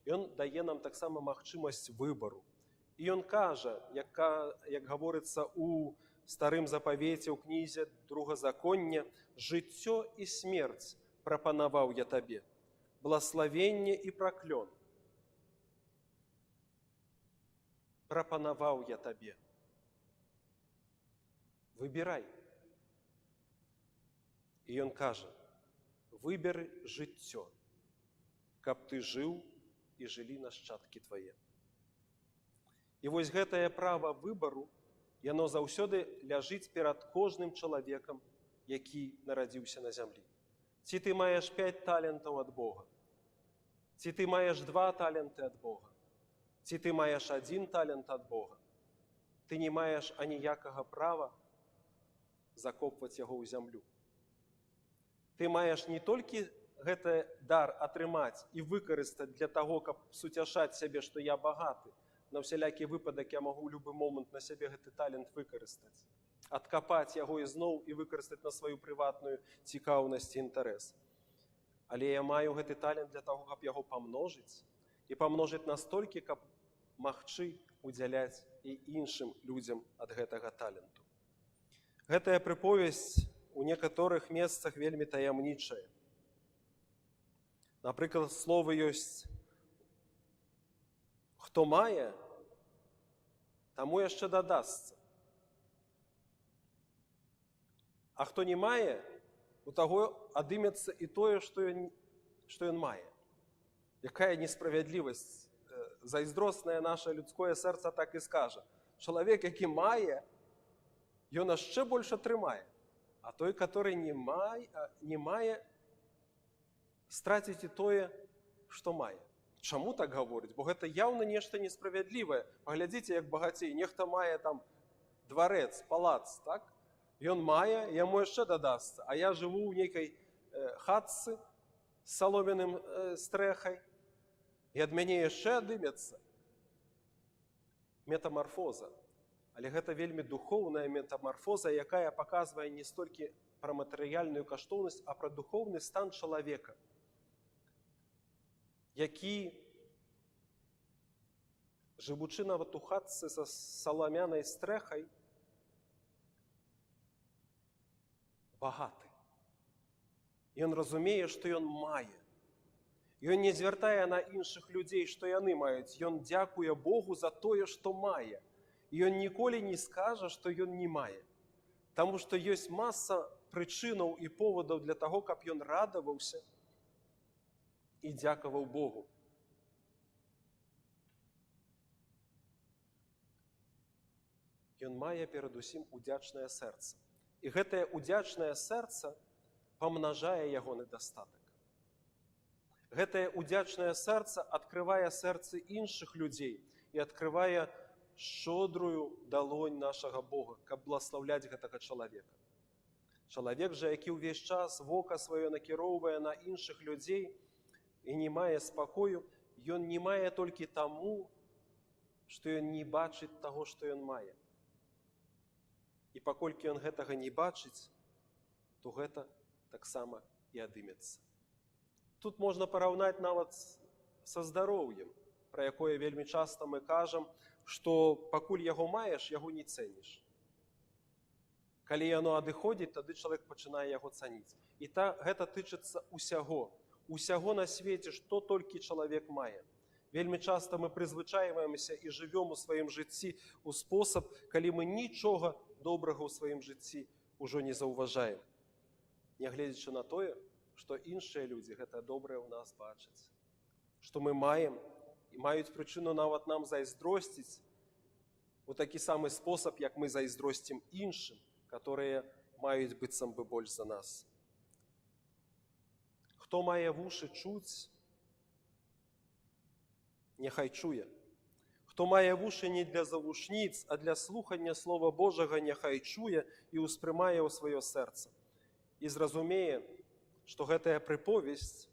Ён дае нам таксама магчымасць выбару. І Ён кажа, як гаворыцца ў Старым запавеце, ў кнізе Другазаконня: «Жыццё і смерць прапанаваў я табе, блаславенне і праклён прапанаваў я табе. Выбірай». І Ён кажа: «Выберы жыццё, каб ты жыў і жылі нашчадкі твае». І вось гэтае права выбару, яно заўсёды ляжыць перад кожным чалавекам, які нарадзіўся на зямлі. Ці ты маеш 5 талентаў ад Бога, ці ты маеш 2 таленты ад Бога, ці ты маеш 1 талент ад Бога, ты не маеш аніякага права закопваць яго ў зямлю. Ты маеш не толькі гэты дар атрымаць і выкарыстаць для таго, каб суцяшаць сябе, што я багаты. На ўсялякі выпадак я магу ў любы момант на сябе гэты талент выкарыстаць, адкапаць яго ізноў і выкарыстаць на сваю прыватную цікаўнасць і інтарэс. Але я маю гэты талент для таго, каб яго памножыць, і памножыць настолькі, каб магчы удзяляць і іншым людзям ад гэтага таленту. Гэтая прыповесць у некаторых месцах вельмі таямнічая. Напрыклад, словы ёсць: «Хто мае, таму яшчэ дадасца. А хто не мае, у таго адымецца і тое, што ён мае». Якая несправядлівасць зайздросне наше людське серце так і скаже. Чоловік, який має, він ще більше тримає. А той, який не має, стратить і тое, що має. Чому так говорить? Бо це явно нечто несправедливе. Поглядите, як багатій. Нехто має там дворець, палац, так? Ён мае, яму яшчэ дадасться. А я живу ў нейкай хатцы з саломяным стрэхай, і ад мяне яшчэ адымецца. Метамарфоза. Але гэта вельмі духоўная метамарфоза, якая паказвае не столькі пра матэрыяльную каштоўнасць, а пра духоўны стан чалавека, які, жывучы нават у хатцы са саламянай стрэхай, багаты. Ён разумее, што ён мае. Ён не звяртае на іншых людзей, што яны маюць. Ён дзякуе Богу за тое, што мае. І ён ніколі не скажа, што ён не мае. Таму што ёсць маса прычынаў і повадаў для таго, каб ён радаваўся і дзякаваў Богу. Ён мае перадусім удзячнае сэрца. І гэтае удзячнае сэрца памнажае ягоны дастатак. Гэтае удзячнае сэрца адкрывае сэрцы іншых людзей і адкрывае шчодрую далонь нашага Бога, каб бласлаўляць гэтага чалавека. Чалавек жа, які ўвесь час вока сваё накіроўвае на іншых людзей і не мае спакою, ён не мае толькі таму, што ён не бачыць таго, што ён мае. І паколькі ён гэтага не бачыць, то гэта таксама і адымецца. Тут можна параўнаць нават са здароўем, пра якое вельмі часта мы кажам, што пакуль яго маеш, яго не цэніш. Калі яно адыходзіць, тады чалавек пачынае яго цаніць. І гэта тычыцца ўсяго. Усяго на свеце, што толькі чалавек мае. Вельмі часта мы прызвычайваемся і жывём у сваім жыцці ў спосаб, калі мы нічога добрага ў сваім жыцці ўжо не заўважаем. Нягледзячы на тое, што іншыя людзі гэта добрае ў нас бачаць. Што мы маем і маюць прычыну нават нам зайздросціць у такі самы спосаб, як мы зайздросцім іншым, которые маюць быццам бы больш за нас. Хто мае вушы чуць, няхай чуе. Хто мае вушы не для завушніц, а для слухання Слова Божага, няхай чуе і ўспрымае ў сваё сэрца. І зразумее, што гэтая прыповесць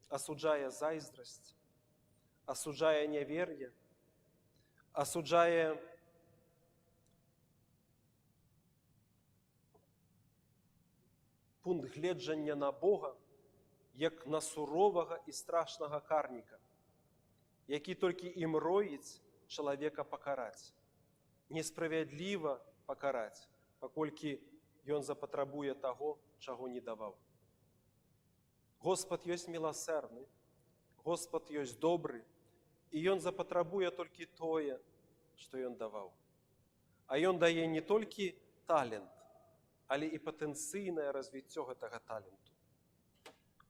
асуджае зайздрасць, асуджае нявер'е, асуджае пункт гледжання на Бога як на суровага і страшнага карніка, які толькі і мроіць чалавека пакараць, несправядліва пакараць, паколькі ён запатрабуе таго, чаго не даваў. Господ ёсць міласэрны, Господ ёсць добры, і ён запатрабуе толькі тое, што ён даваў. А ён дае не толькі талент, але і патэнцыйнае развіццё гэтага таленту.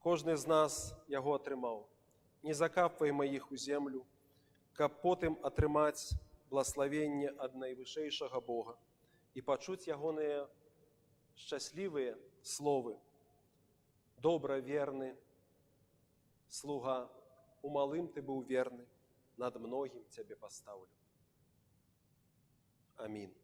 Кожны з нас яго атрымаў. Не закапвайма іх у землю, каб потым атрымаць блаславенне ад найвышэйшага Бога і пачуць ягоныя шчаслівыя словы. Добра верны слуга, у малым ты быў верны, над многім цябе пастаўлю. Амінь.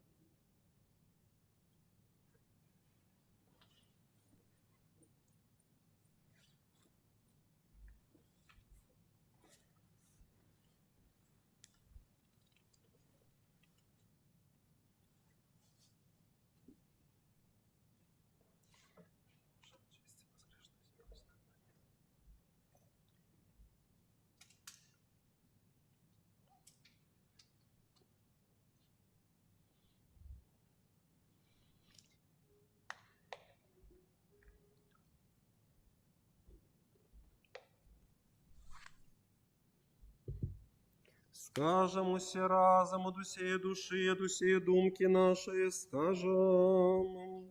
Скажем усе разом от усеї душі, от усеї думки нашої, скажем.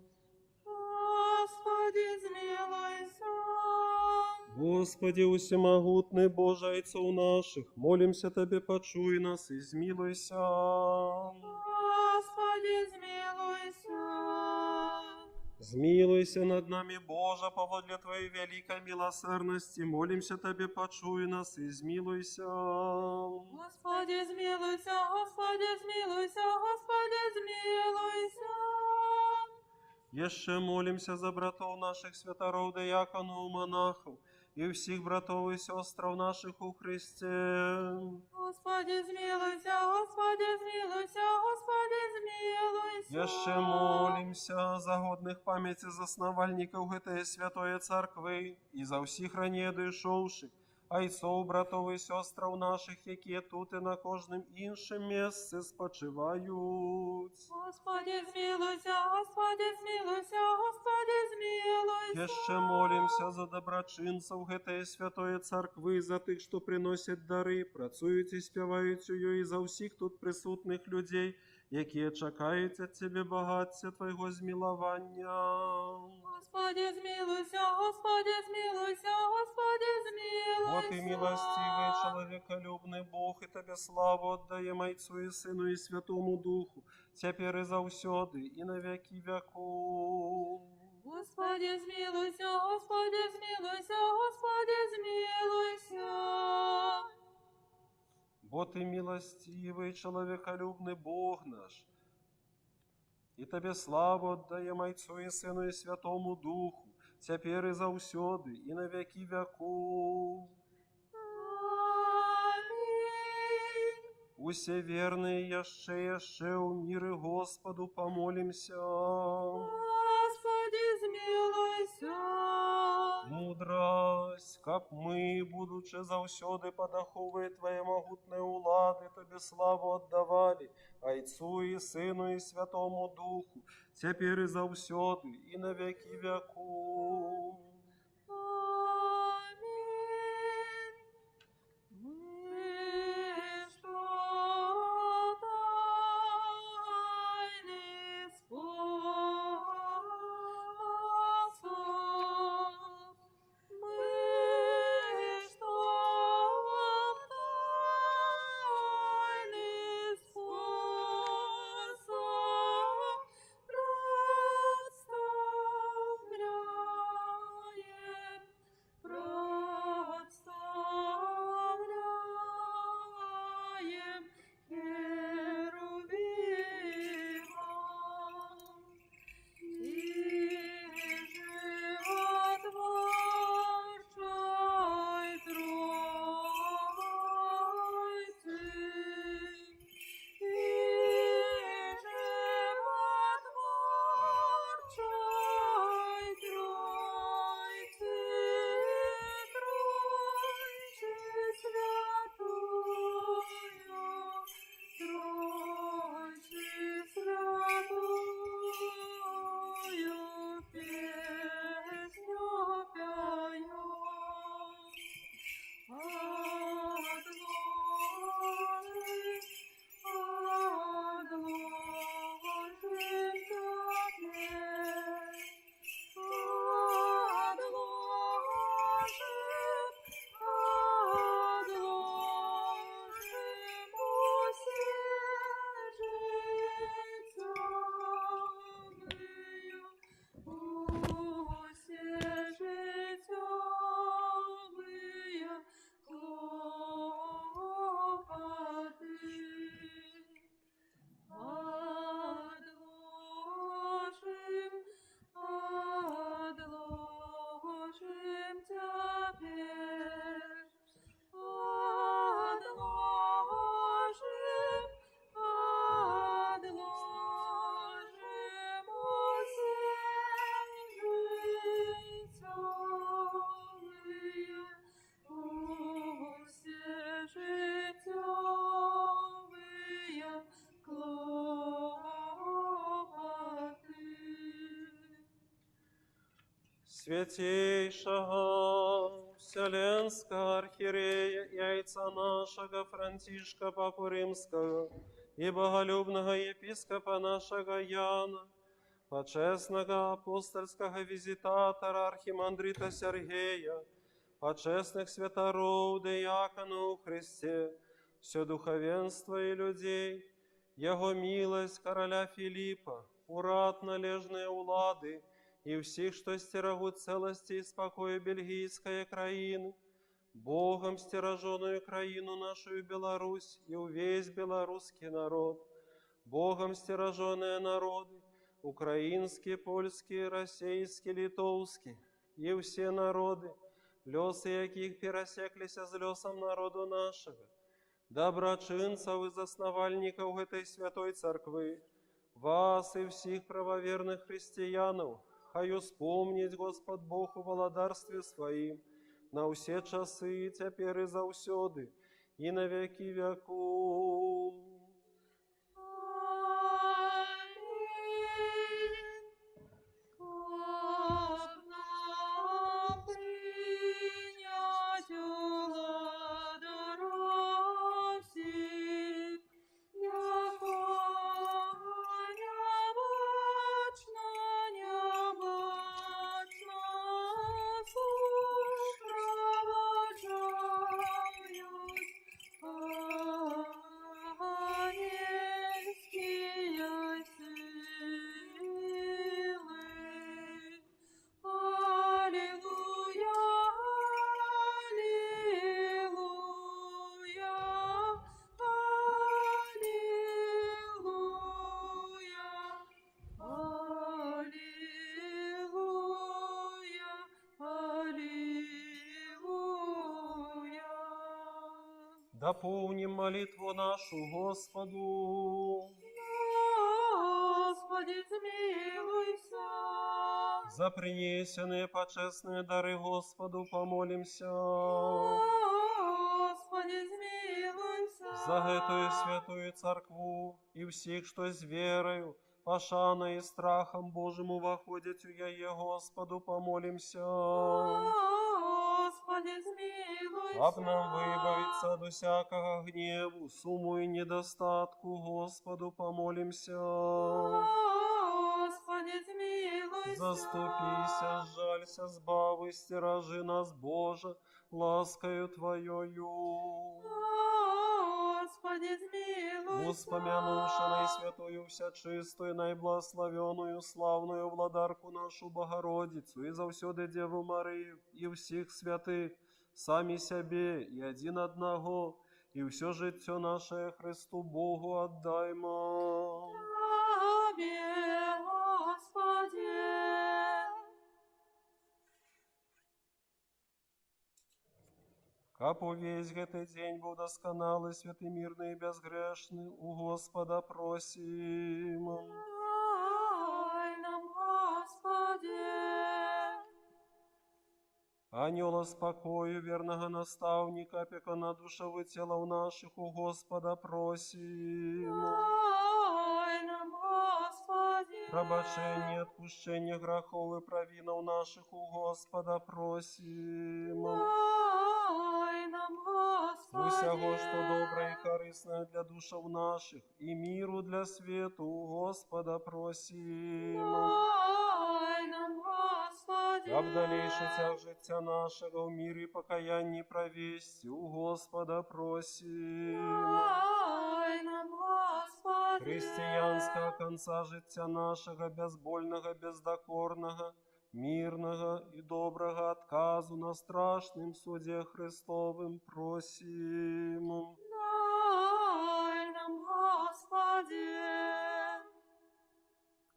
Господи, змилуйся. Господи, усемогутный Боже, Отцов наших, молимся Тебе, почуй нас и змилуйся. Господи, змилуйся. Змилуйся над нами, Боже, по водле Твоей великой милосердности. Молимся Тебе, почуй нас и змилуйся. Господи, змилуйся, Господи, змилуйся, Господи, змилуйся. Еще молимся за братов наших святоров, диаконов, монахов и всех братов и сестров наших у Христе. Господи, змилуйся, Господи, змилуйся, Господи, змилуйся. Еще молимся за годных памяти засновальников этой святой церкви и за всіх ранее дійшовших, айцов, братов і сестров наших, які тут і на кожним іншим місці спочивають. Господи, змилуйся, Господи, змилуйся, Господи, змилуйся. Ще молимся за доброчинців этой святої церкви, за тих, що приносять дари, працюють і співають її, і за всіх тут присутних людей, які чекають від Тебе багаття Твого змілування. Господи, змилуйся, Господи, змилуйся, Господи, змилуйся. Вот и милостивый, человеколюбный Бог, и Тебе славу отдаем Отцу и Сыну и Святому Духу, теперь и завсёды, и на веки веков. Господи, змилуйся, Господи, змилуйся, Господи, змилуйся. Вот и милостивый, человеколюбный Бог наш, и Тебе славу отдаем Отцу и Сыну и Святому Духу, теперь и завсёды, и на веки веков. Аминь. Усе верные еще у мире Господу помолимся. Господи, змилуйся. Мудрость, как мы, будучи завсёды под оховой Твоей могутной улады, Тебе славу отдавали, Отцу и Сыну и Святому Духу, теперь и завсёды, и на веки веков. Аминь. Мы что тайны спасов, мы что тайны спасов представляем херувимам и животворчой Троицы, и животворчой Троицы, Тройцы святую, Тройцы святую песню пою. Отложим теперь, отложим усе житёвые клопоты. Святейшего Вселенского архиерея и отца нашего Франтишка Папу Римского и боголюбного епископа нашего Яна, почесного апостольского визитатора архимандрита Сергея, от честных святоров, диаконов Христе, все духовенство и людей, Его милость короля Филиппа, урад належные улады, и всех, что стерегут целости и спокоя бельгийской краины, Богом стероженную краину нашу Беларусь и весь белорусский народ, Богом стероженные народы, украинские, польские, российские, литовские, и все народы, лесы яких пересеклися з лесом народу нашего, доброчинцев и засновальников этой святой церкви, вас и всех правоверных христианов, хай вспомнить Господь Бог у володарстве Своим, на все часы, и теперь и завсёды, и на веки веков. Дополним молитву нашу Господу. Господи, змилуйся. За принесенные почестные дары Господу помолимся. Господи, змилуйся. За эту святую церкву и всех, что с верою, пошаной и страхом Божьему воходят у яе Господу помолимся. Господи, змилуйся. Об нам выбавиться до всякого гневу, суму и недостатку Господу помолимся. Господи, змилуйся. Заступися, жалься, збави, стерожи нас, Боже, ласкою Твоею. Господи, змилуйся. Воспомянувши наисвятую, всячистую, наибласловенную, славную владарку нашу Богородицу, и завсёды Деву Марию, и всех святых, сами себе, и один одного, и все життя наше Христу Богу отдаймо. Тебе, Господи. Каб увесь гэты день был досконалый, святый, мирный и безгрешный, у Господа просим. Дай нам, Господи. Ангела спокою, верного наставника, опекуна душевы телов наших, у Господа просим. Дай нам, Господи. Пробачение, отпущение грехов и провинов наших, у Господа просим. Дай нам, Господи. Усяго, что доброе и корыстное для душев наших, и миру для свету, у Господа просим. Дай нам, Господи. Об дальнейший тяг життя нашего в мире и покаянии провести, у Господа просим. Дай нам, Господи. Християнского конца життя нашего, безбольного, бездокорного, мирного и доброго отказу на страшном суде Христовым просим. Дай нам, Господи.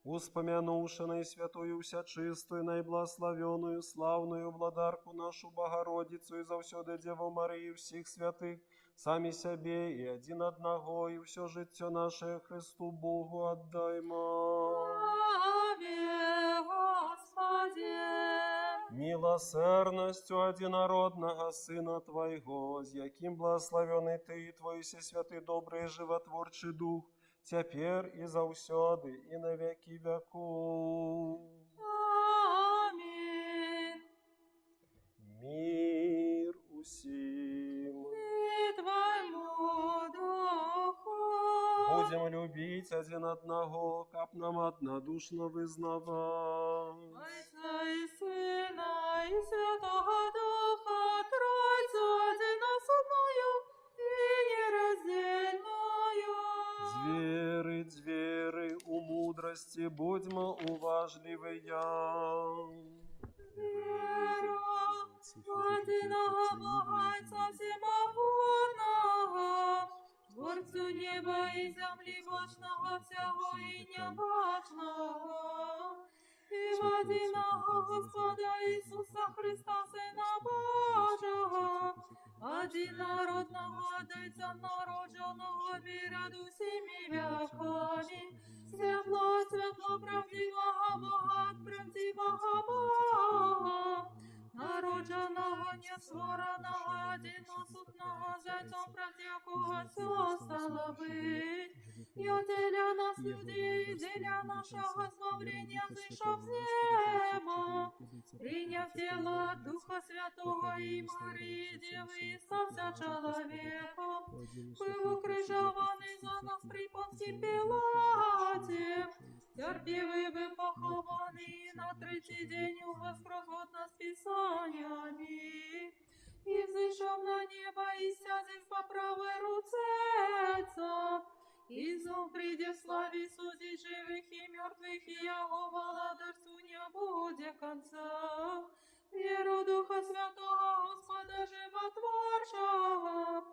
Успомянувши наисвятую, всячистую, наибласловенную, славную владарку нашу Богородицу и завсёды Деву Марию всех святых, сами себе и один одного, и все життя наше Христу Богу отдаймо. Тебе, Господи. Милосердностью одинородного Сына Твоего, с яким благословенный Ты и Твой всесвятый, добрый и животворчий Дух, теперь и завсёды, и на веки веков. Аминь. Мир усим. И Твоему Духу. Будем любить один одного, как нам однодушно вызнавать. Отца и Сына, и Святого Духа, Двери, у мудрости будьмо уважливыя. Вера в одиного Бога Отца Всемогутного, Творцу неба и земли, бочного всего и небочного, и в одиного Господа Иисуса Христа, Сына Божьего, одинородного Отца народженного перед усіми веками, светло от светло правдивого Бога от правдивого Бога, народженого несвореного, одиносутного, зайцом протякого все стало быть, и для нас людей, и для нашего избавления зышел с неба, приняв тело от Духа Святого и Марии Девы, и стался человеком, был укрыжованный за нас при Понтии Пилате, терпевый был похованный, и на третий день воскрес годно с Писаниями, и взышел на небо, и сядет по правой руце Отца, и зов придет в славе судить живых и мертвых, и Его владарству не будет конца. Веру Духа Святого, Господа Животворчого,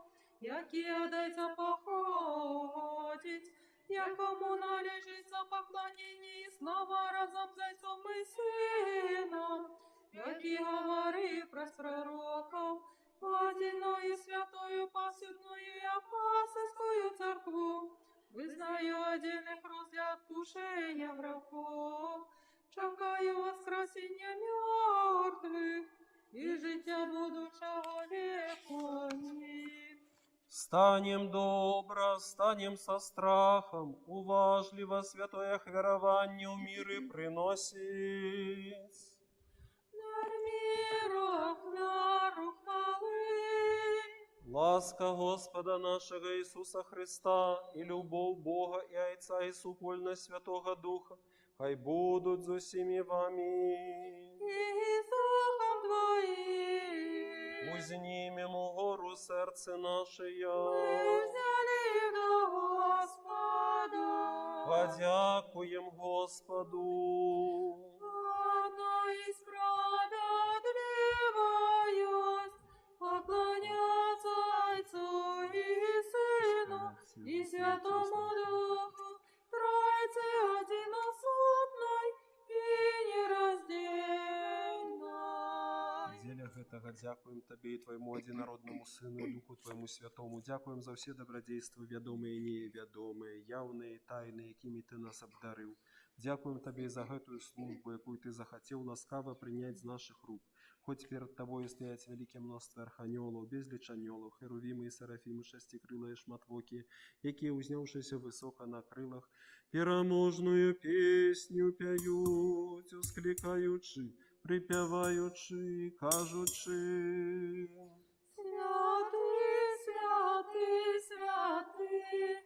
який одеться походить, якому належиться поклонение и слава разом з Отцом и Сыном, який говорив про пророков, одиною святою посудною и апостольскую церкву, визнаю один хрост для отпущения грехов, чекаю воскресіння мертвих і життя будучого вековні. Станем добро, станем со страхом, уважливо святое хверование в миры приносить. Миру хвали. Ласка Господа нашего Иисуса Христа и любовь Бога и Отца и супольность Святого Духа, хай будут за всеми вами. И с Духом Твоим. Узнимем гору сердце наше, Мы взяли до Господа. подякуем Господу. Одно и справедливость поклоняться Отцу и Сыну и Святому Духу, Троице одиносутной и нераздельной. В делях этого дякуем Тебе и Твоему одинородному Сыну и Духу Твоему Святому. Дякуем за все добродейства, ведомые и неведомые, явные и тайные, якими Ты нас обдарил. Дякуем Тебе за эту службу, якую Ты захотел ласкаво принять з наших рук. Хоть перед Тобою стоять велике множество арханьолов, безліч аньолов, херувимы и серафимы, шестикрылые шматвоки, які, узнявшися високо на крилах, переможную песню п'ють, ускликаючи, припіваючи, кажучи. Святый, святый, святый,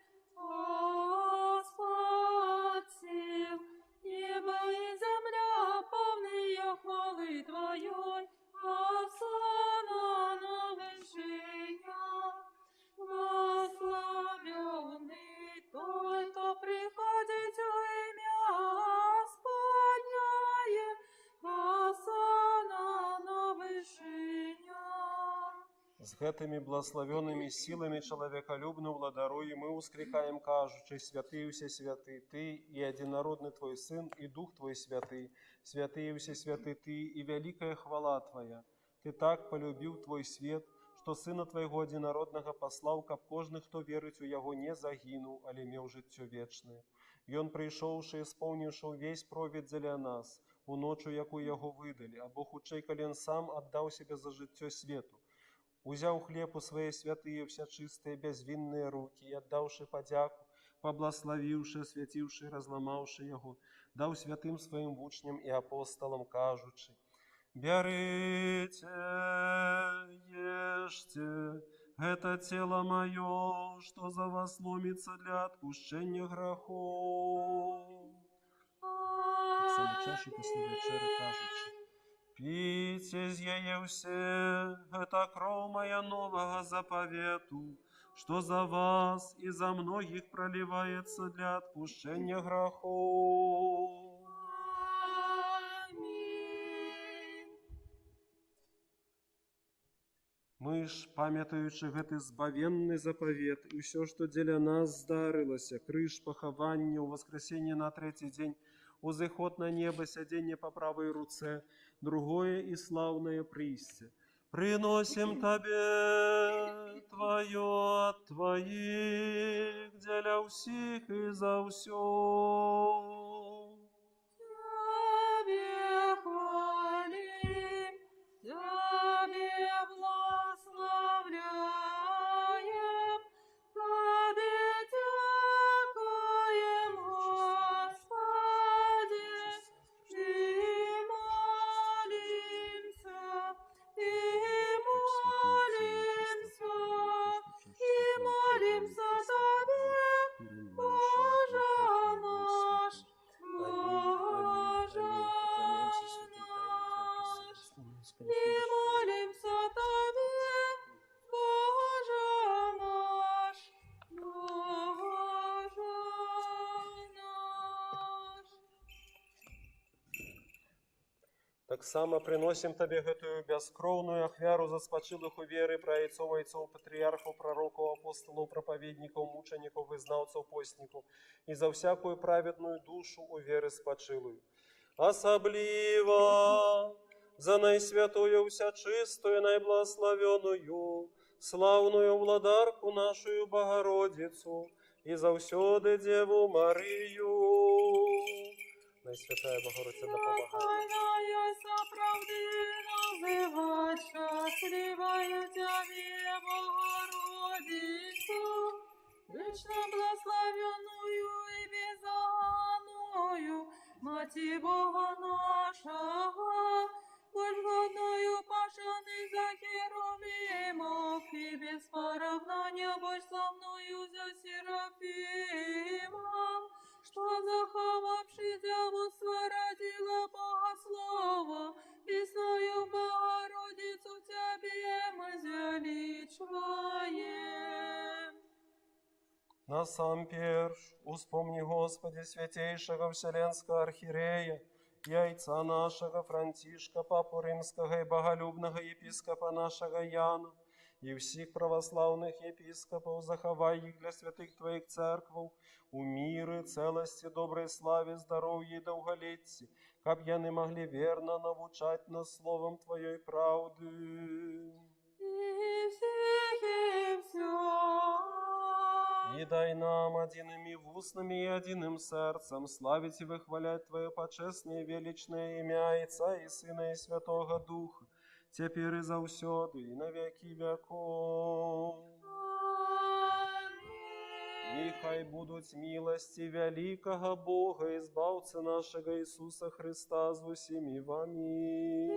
Господь сил, небо и земля полные хвалы Твоей, Осанна на вышинях, благословенный Той, кто приходит во имя Господне, Осанна на вышинях. С гэтыми благословенными силами человеколюбную владарою мы ускрикаем, кажучи, святый все святый Ты, и единородный Твой Сын, и Дух Твой святый, святый все святый Ты, и великая хвала Твоя. Ты так полюбил Твой свет, что Сына Твоего единородного послал, каб кожны, хто верить у Яго, не загинул, але меў жыццё вечное. И Он, прийшовши, исполнивши весь провід для нас, у ночу, яку Яго выдали, або хутчэй, калі Он сам отдал себя за жыццё свету. Узял хлеб у свои святые, вся чистые, безвинные руки, и отдавши подяку, поблагословивши, освятивши, разломавши его, дал святым своим учням и апостолам, кажучи: «Берите, ешьте, это тело мое, что за вас ломится для отпущения грехов». Саме чаще після вечери кажучи: «Пейте, з'єє все, это кров моя нового заповету, что за вас и за многих проливается для отпущения грехов. Амінь. Мы ж, памятаючи гэты збавенны запавет і ўсё, што дзеля нас здарылася, крыж, пахаванне, у воскресенье на трэці дзень, узыход на неба, сядзенне па правой руцэ, другое і слаўнае прыйсце. Приносим Табе Твое от Твоих, дзеля ўсіх і за ўсё. Тебе хвалим, Тебе благословляем, Тебе дякуем, Господи, и молимся, и молимся, и молимся Тебе, Боже наш, Боже наш, и молимся Тебе, Боже наш, Боже наш. Так само приносим Табе гэтую бяскроўную ахвяру за спачылых у веры праайцоў, айцоў, патрыярхаў, прарокаў, апостолаў, прапаведнікаў, мучанікаў, вызнаўцаў, постнікаў і за всякую праведную душу у веры спачылую. Асабліва за найсвятую всячистую, найблагословенную, славную владарку нашую Богородицу і заўсёды Деву Марию. Найсвятая Богородиця допомагає. Поклоняюся правди называть счастливою Тебе, Богородицу, вечно благословенную и беззаганную, Мати Бога нашего, Божгодною пашаных за херувимов, и без поравнания будь со мною за Серафимом, что заховавши дьявольство родила Бога Слова, и свою Богородицу Тебе мы звеличиваем. Насамперш, успомни, Господи, святейшего Вселенского архиерея, яйца нашего Франтишка, Папу Римского и боголюбного епископа нашего Яна, и всех православных епископов, заховай их для святых Твоих церквов, у миры, целости, доброй славе, здоровье и долголетии, каб яны могли верно навучать нас словом Твоей правды. И всех, и все. И дай нам одиными устными и одиным сердцем славить и выхвалять Твое почестное и величное имя Отца и Сына и Святого Духа, теперь и заусёды, и на веки веков. Нехай будуть милости великого Бога, избавца нашего Иисуса Христа с усими вами. И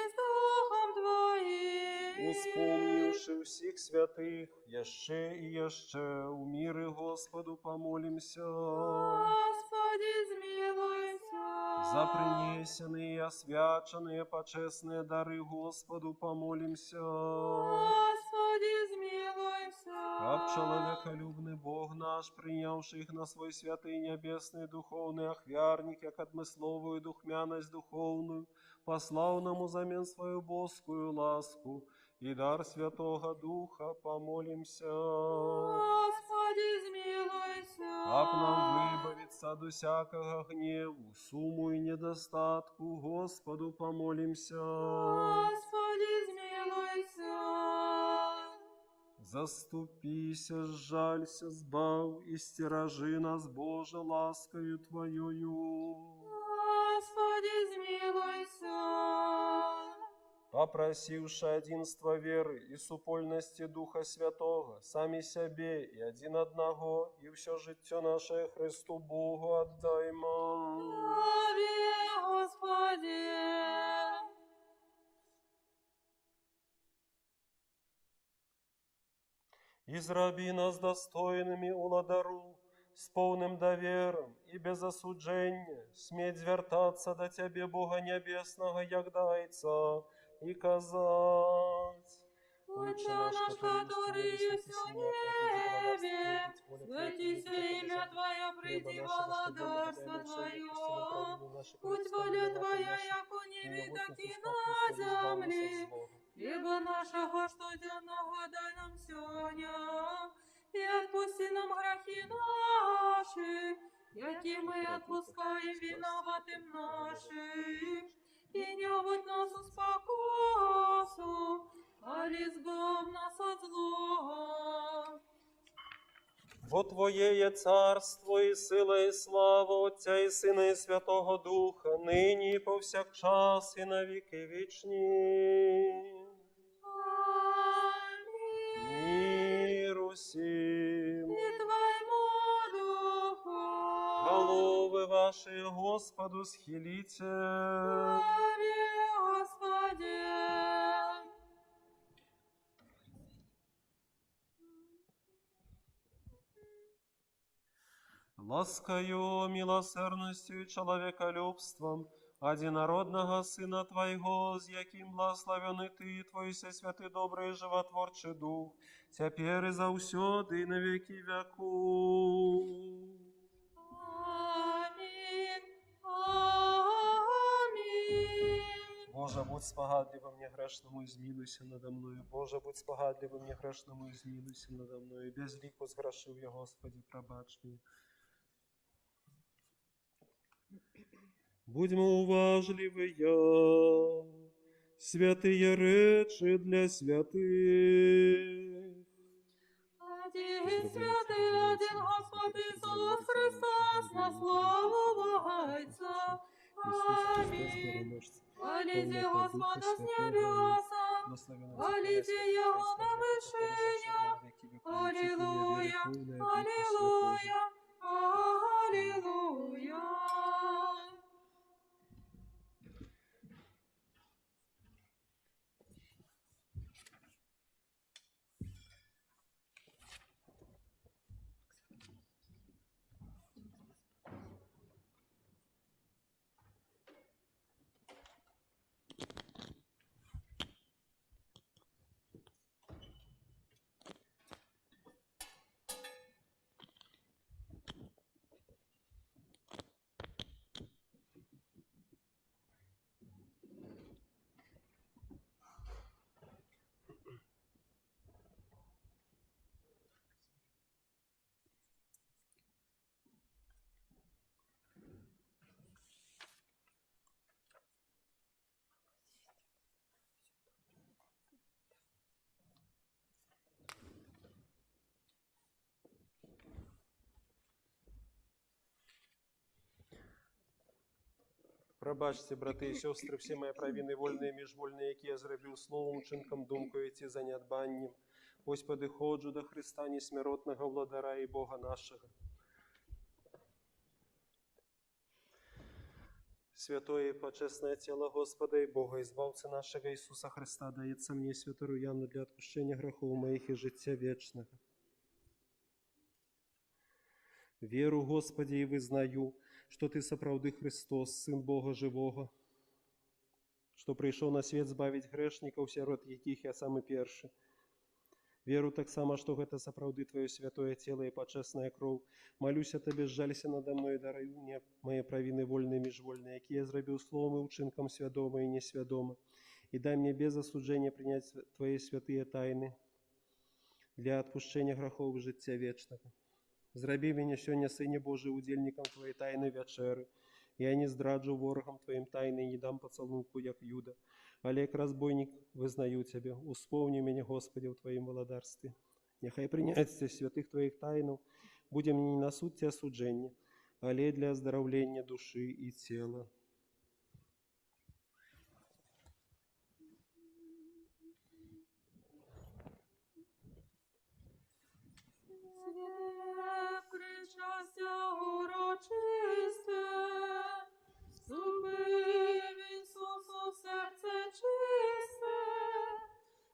с Духом Твоим. Успомнивши всіх святих, яще і яще, у мири Господу помолимся. Господи, змилуйся. За принесенные и освяченные почестные дары Господу помолимся. Господи, змилуйся. Как человеколюбный Бог наш, принявший их на свой святый небесный духовный охвярник, як отмысловую духмяность духовную, послал нам взамен свою божскую ласку и дар Святого Духа, помолимся. Господи, змилуйся. Как нам выбавиться от всякого гневу, суму и недостатку, Господу помолимся. Господи, змилуйся. Заступися, сжалься, сбав и стерожи нас, Боже, ласкою Твоею. Господи, змилуйся. Попросивши единства веры и супольности Духа Святого, сами себе и один одного, и все життя наше Христу Богу отдаймо. Славе, Господи. Израби нас достойными уладару, с полным довером и без осуджения, сметь звертаться до Тебе, Бога Небесного, як дайца, и казать: Отче наш, который есть в небе, святится имя Твое, приди владарство Твое. Путь воля Твоя, як у небе, так и на земле. Хлеба нашего, что дневного, дай нам сегодня, и отпусти нам грехи наши, яки мы отпускаем виноватым нашим, и не вводь нас в спокусу, али избав нас от злого. Бо Твоє є царство, і сила, і слава Отця, і Сина, і Святого Духа, нині і повсякчас, і на віки вічні. Амінь. Мир усім. І Твоєму духу. Голови ваші Господу схиліться. Славі Господи. Ласкою, милосердностью и человеколюбством одинородного Сына Твоего, с яким благословен и Ты, Твой Всесвятый, добрый и животворчий Дух, теперь и заусёды, и на веки веку. Амінь. Амінь. Боже, будь спогадливым мне грешному, и змилуйся надо мною. Боже, будь спогадливым мне грешному, и змилуйся надо мною. Без ліку зграшив я, Господи, пробач мені. Будьмо уважливі, святые речі для святих. Один святий, один Господь Ісус Христос, на славу Бога Отця. Амінь. Хвалите Господа с небеса, хвалите Його на вершинях. Аллилуйя, аллилуйя, аллилуйя. Пробачте, брати і сестри, всі мої провини вольні і міжвольні, які я зробив словом, учинком, думкою ці занядбанням. Господи, ходжу до Христа несмиротного владара і Бога нашого. Святое и почестное тело Господа и Бога, избавца нашего Иисуса Христа, дается мне святую Яну для отпущения грехов моих и життя вечного. Веру, Господи, и вызнаю, что Ты соправды Христос, Сын Бога Живого, что пришел на свет збавить грешников, сирот яких я самый перший. Веру так само, что это соправды Твое святое тело и почестная кров. Молюсь о Тебе, жалься надо мной, даруй мне мои провины вольные и межвольные, які я зробив словом и учинком свядомо и несвядомо. И дай мне без осуждения принять Твои святые тайны для отпущения грехов и життя вечного. Зроби меня сьогодні, Сине Божий, удельником Твоей тайны вечери. Я не здраджу ворогам Твоим тайны и не дам поцелунку, як Юда. Але як разбойник визнаю Тебе. Успомни меня, Господи, в Твоем владарстве. Нехай приняття святых Твоих тайнов буде мені не на суд Те осудження, але для оздоровлення душі і тіла. Святе причастя урочисте, вступив Ісусу в серце чисте,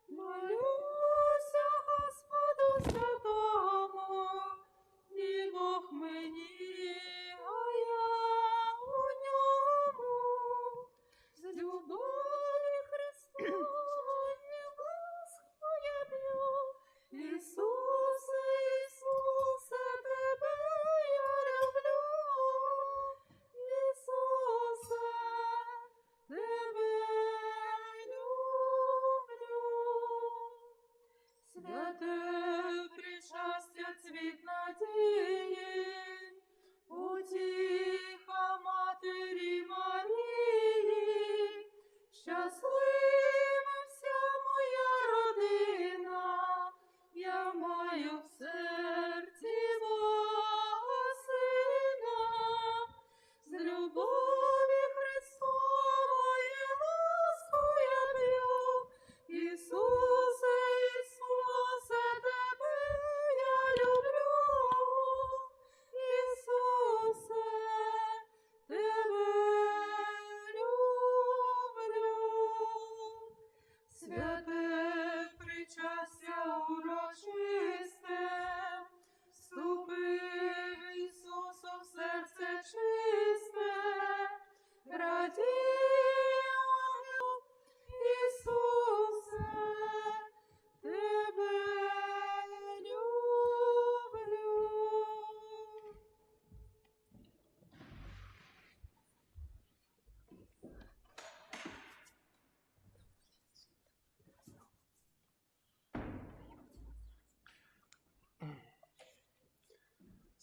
молюся Господу святому, і Бог мені, а я у ньому, з любові Христові благословення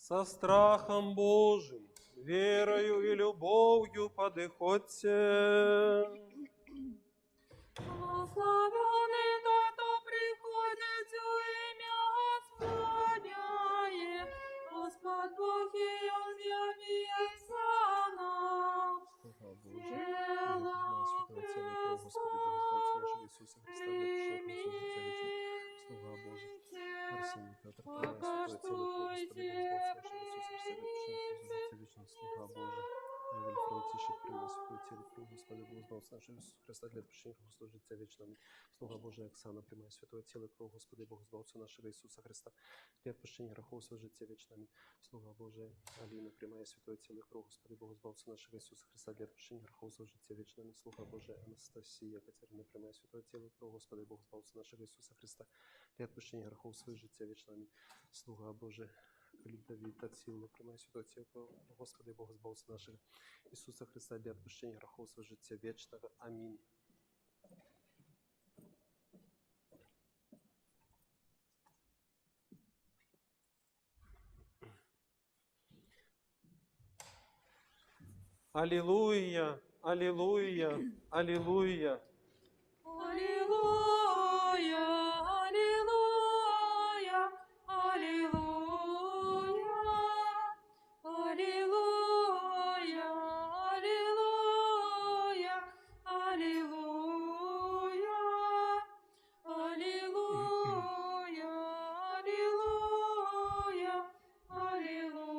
Со страхом Божим, верою и любовью подыходьте. Благословенный тот, кто приходит в имя Господне. Господь Бог ее явился нам. Тело Арсений Петр, слуга Божий. Вильфред Тишик, прямой святой тело, кровь Господи, Бог избавился нашего Иисуса Христа, для отпущения Христу, життя вечного. Слуга Божий Оксана, прямое святое тело, кровь Господи, Бог избавился нашего Иисуса Христа, для отпущения грехов, життя вечного. Слуга Божий Алина, прямое святое тело, кровь Господи, Бог избавился нашего Иисуса Христа, для отпущения грехов, життя вечного. Слуга Божий Анастасия, Катерина, прямое святое тело, кровь Господи, Бог избавился нашего Иисуса Христа, для отпущения грехов, життя вечного. Слуга Божий Давид, Тацилла, прямое святое тело, Господи, Бог избавился нашего Иисуса Христа, для отпущения грехов, життя вечного. Аминь. Аллилуйя, аллилуйя, аллилуйя. Аллилуйя, аллилуйя, аллилуйя, аллилуйя, аллилуйя, аллилуйя, аллилуйя, аллилуйя, аллилуйя.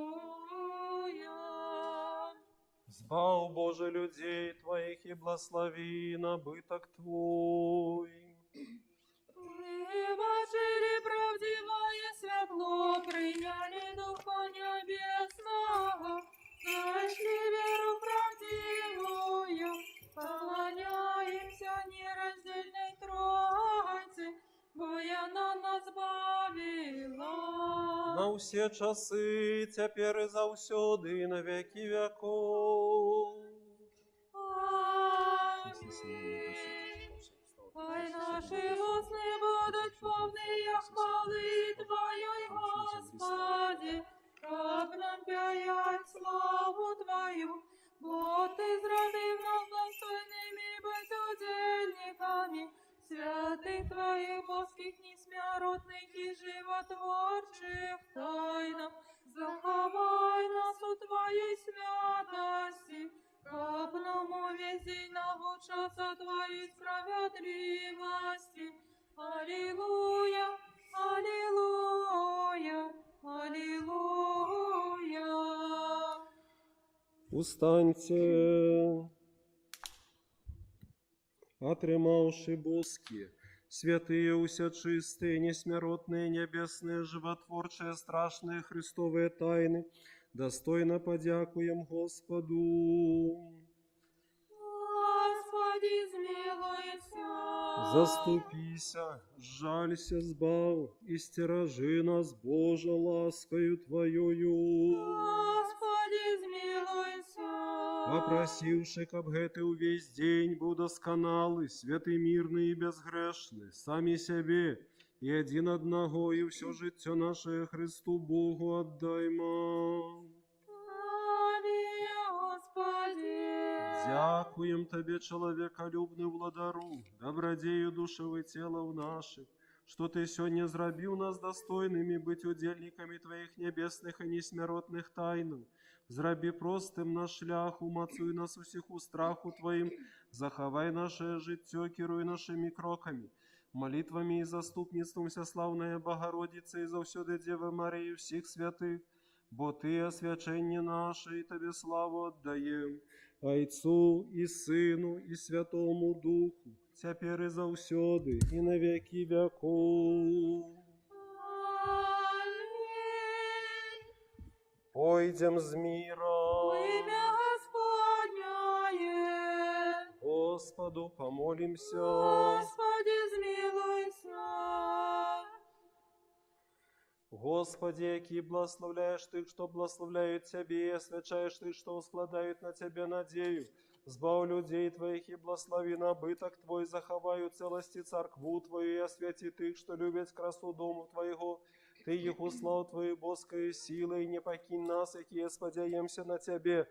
Збав, Боже, людей Твоих и благослови набыток Твой. Мы вошли правдивое светло, приняли Духа Небесного, нашли веру правдивую, поклоняемся нераздельной Троице, воя нас бавила. На все часы, теперь и завсёды, и на веки веков. Аминь. Хай наши устны будут полные хвалы Твоей, Господи, как нам пять славу Твою, бо Ты зробив нас достойными быть удельниками святых Твоих божских несмяротных и животворчих тайнах. Заховай нас у Твоей святости, как нам увесь день навучаться Твоей справедливости. Аллилуйя, аллилуйя, аллилуйя. Устаньте, отримавши боски, святые, уся чистые, несмяротные, небесные, животворчие, страшные Христовые тайны, достойно подякуем Господу. Господи, змилуйся. Заступися, жалься, збав, и стережи нас, Боже, ласкою Твоею. Господи, змилуйся. Попросивши, каб гэты увесь день был досконалый, святый, мирный и безгрешный, сами себе и один одного, и все життя наше Христу Богу отдаймо. Аминь, Господи. Дякуем Тебе, человеколюбный владару, добродею душевы телов наших, что Ты сегодня зробил нас достойными быть удельниками Твоих небесных и несмяротных тайн. Зроби простым наш шлях, умацуй нас усіх у страху Твоим, заховай наше життя, керуй нашими кроками, молитвами и заступництвом всеславная Богородица и завсёды Дева Мария всех святых, бо Ты освячение наше, и Тебе славу отдаем, Отцу и Сыну и Святому Духу, теперь и завсёды, и на веки веков. Аминь. Пойдем с миром, Имя Господне. Господу помолимся. Господи, змилуйся. Господи, який благословляешь Ты, что благословляют Тебе, и освячаешь Ты, что складают на Тебе надею. Збав людей Твоих и благослови набыток Твой, заховай у целости церкву Твою, и освяти тых, что любят красу дому Твоего. Ты их услал Твоей боскою силой, не покинь нас, якие сподяемся на Тебе.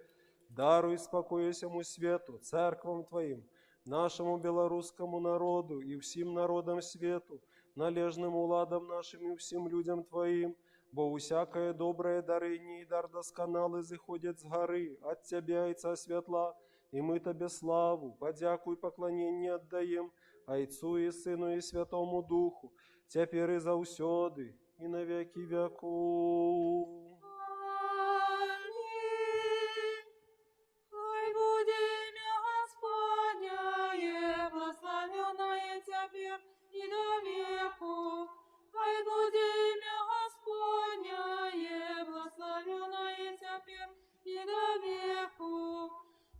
Даруй спокой всему свету, церквам Твоим, нашему белорусскому народу и всем народам свету, належным уладам нашим и всем людям Твоим, бо усякое доброе дарыне и дар досконалый заходит с горы, от Тебя, Отца светла, и мы Тебе славу, подяку и поклонение отдаем, Отцу и Сыну и Святому Духу, теперь и заусёды, и на веки веков. Аминь. Хай буде ім'я Господнє, благословенное теперь и до веку. Хай буде ім'я Господнє, благословенное теперь и до веку.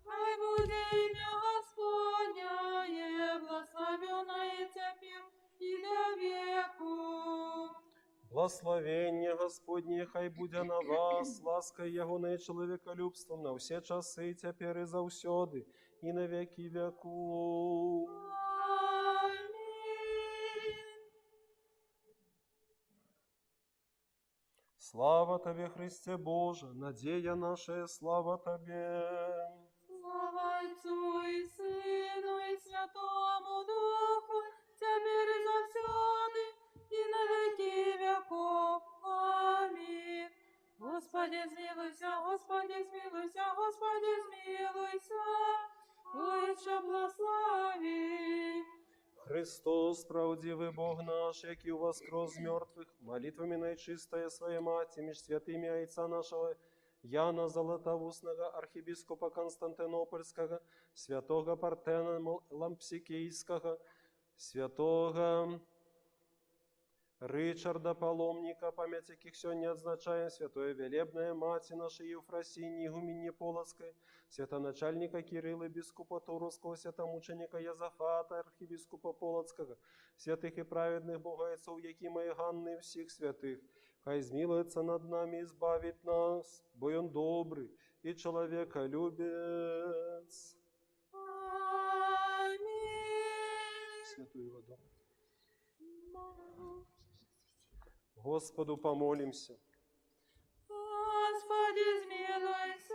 Хай буде ім'я Господнє, благословенное теперь и до веку. Благословение Господне, хай буде на вас, ласка Его и человеколюбством на все часы, теперь и заусёды, и на веки веков. Аминь. Слава Тебе, Христе Боже, надея наша, слава Тебе. Слава Отцу и Сыну и Святому Духу, теперь и завсёды, и на веки веков. Аминь. Господи, смилуйся, Господи, смилуйся, Господи, смилуйся, Отче, благослови. Христос, правдивый Бог наш, який воскрес з мертвых, молитвами наичистая Своей Мати, меж святыми Отца нашего, Яна Золотоустного, архиепископа Константинопольского, святого Партена Лампсикийского, святого Ричарда Паломника, память яких сегодня отзначаем, святое Велебная Мати нашей Ефросинии, игуменьи Полоцкой, святоначальника Кирилла, бискупа Туровского, святомученика Язафата, архиепископа Полоцкого, святых и праведных богоотцов Якима и Ганны и всех святых, хай змилуется над нами и избавит нас, бо Он добрый и человеколюбец. Аминь. Святую воду. Господу помолимся. Господи, смилуйся.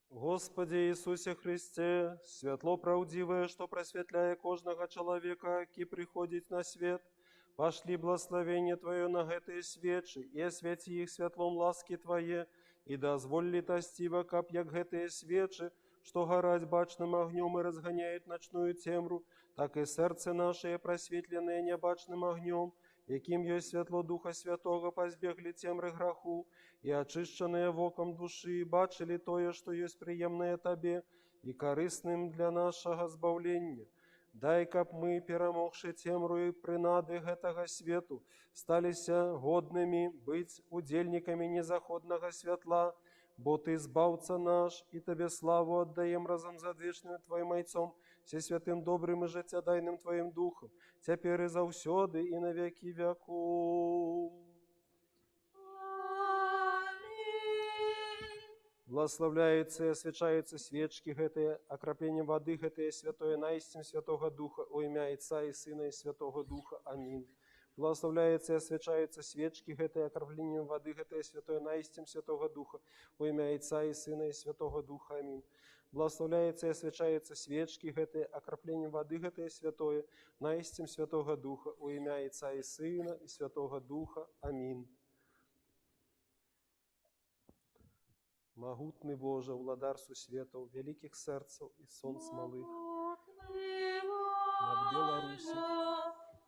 Господи Иисусе Христе, святло правдивое, что просветляя кожного человека, який приходит на свет, пошли благословение Твое на гэтые свечи, и освети их светлом ласки Твое, и дозволь литостиво, кап як гэтые свечи, что горать бачным огнем и разгоняет ночную темру, так и сердце наше просветленное небачным огнем, яким есть светло Духа Святого, позбегли темры граху, и очищенные воком души, бачили тое, что есть приемное Тебе, и корыстным для нашего збавления. Дай, каб мы, перемогши темру и принады гэтага свету, сталися годными быть удельниками незаходного светла, бо Ты збавца наш, и Тебе славу отдаем разом за вечным Твоим Отцом, всесвятым добрым и життєдайним Твоим Духом, теперь и завсёды, и на веки веков. Благословляются и освячаются свечки гэтые, окроплением воды гэтые святое наистин Святого Духа, о имя Отца и Сына и Святого Духа. Аминь. Благословляются и освячаются свечки гэтые, окроплением воды гэтые святое наистин Святого Духа, о имя Отца и Сына и Святого Духа. Аминь. Благословляются и освячаются свечки гэтые, окроплением воды гэтые святое наистин Святого Духа, о имя Отца и Сына и Святого Духа. Аминь. Могутный Боже, владар сусветов, великих сердцев и солнц малых, над Беларусью,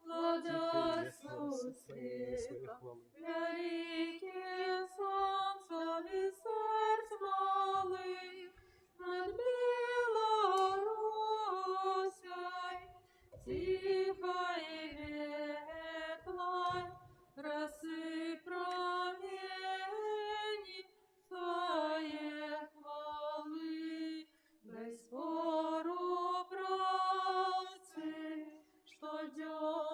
Владар своей хвалы. великих солнцев и сердц малых, над Белорусей, тихой и ветлой, росы промени Твоей хвалы, без спору, братцы, что дём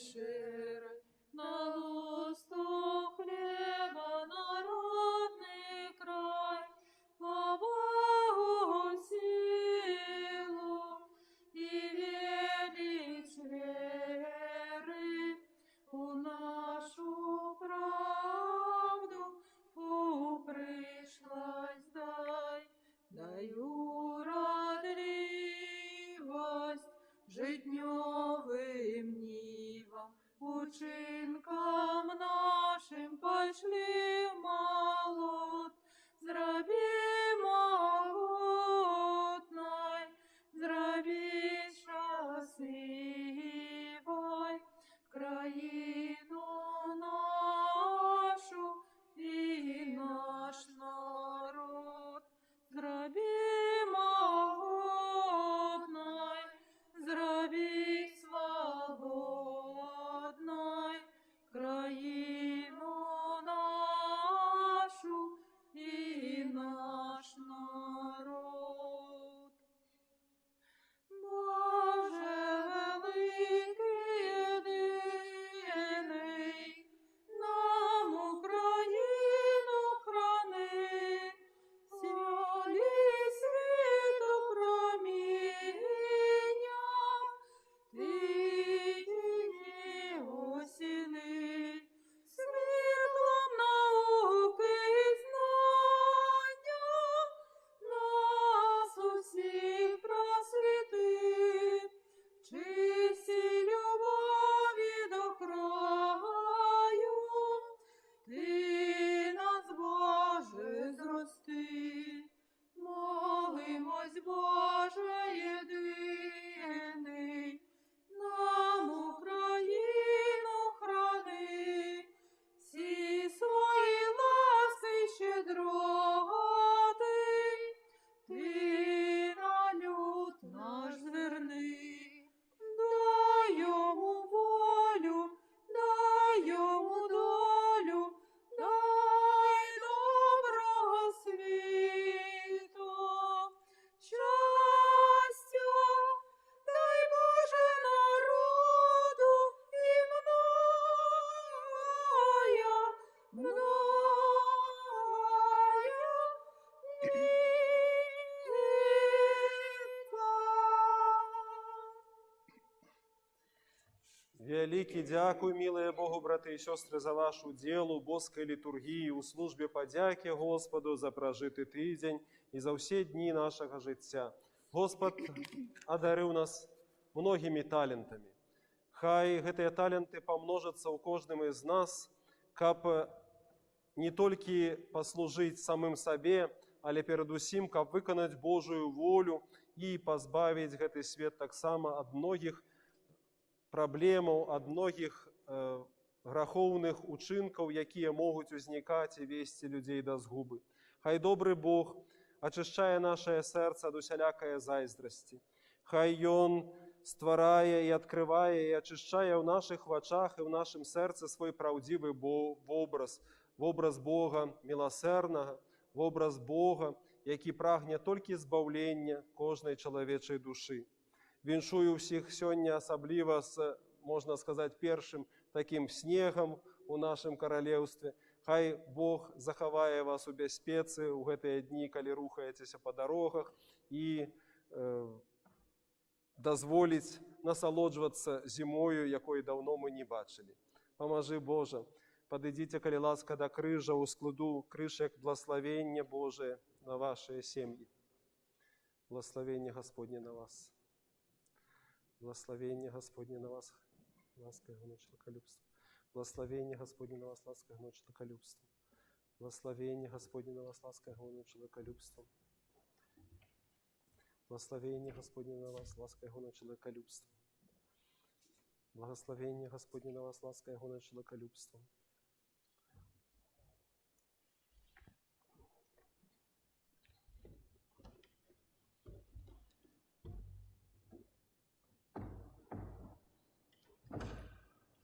шире, на лусту хлеба народный край, а Богу силу и величь веры у нашу правду пришлась даю радливость житньовим нивам, учинкам нашим пошли молот, зраби могутной, зраби щасливой країну нашу і наш народ. Зраби могутной, зраби свободной країну нашу і наш народ. Боже великий єдиний, нам Україну храни, сьогодні світу проміння, ти її осіни, світлом науки і знання, нас усіх просвіти, в чистій любові до краю, ти нас, Боже, зрости. Молимось, Боже єдиний, нам Україну храни, всі свої ласки щедроти, ти на люд наш зверни, дай йому волю, дай йому долю, дай доброго світу, щастя, дай Боже народу і многая Великий дякую, милые Богу, браты и сестры, за вашу делу, боской литургии, у службе подяки Господу за прожитый тиждень и за все дни нашего життя. Господь одарив нас многими талентами. Хай гэтыя таленты помножатся у кожным из нас, каб не толькі паслужыць самым сабе, але перадусім, каб выканаць Божую волю і пазбавіць гэты свет таксама ад многіх праблемаў, ад многіх грахоўных учынкаў, якія могуць узнікаць і весці людзей да згубы. Хай добры Бог ачышчае нашае сэрца ад усялякае зайздрасці. Хай Ён стварае і адкрывае і ачышчае ў нашых вачах і ў нашым сэрцы свой праўдзівы вобраз, вобраз Бога міласэрнага, вобраз Бога, які прагне толькі збаўлення кожнай чалавечай душы. Віншую ўсіх сёння асабліва з, можна сказаць, першым такім снегам у нашым каралеўстве. Хай Бог захавае вас у бяспецы ў гэтыя дні, калі рухаецеся па дарогах, і дазволіць насалоджвацца зімою, якой даўно мы не бачылі. Памажы, Божа, падыдзіце, калі ласка, да крыжа, у складу крыж як благословення Божие на вашыя сем'і. Благословення Господне на вас. Благословение Господне на вас, ласка Его, человеколюбство. Благословение Господне на вас, ласка Его, человеколюбство. Благословение Господне на вас, ласка Его, человеколюбство. Благословение Господне на вас, ласка Его, человеколюбство. Благословение Господне на вас, ласка Его, человеколюбство.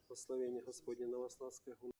Благословение Господне на вас, ласка Его,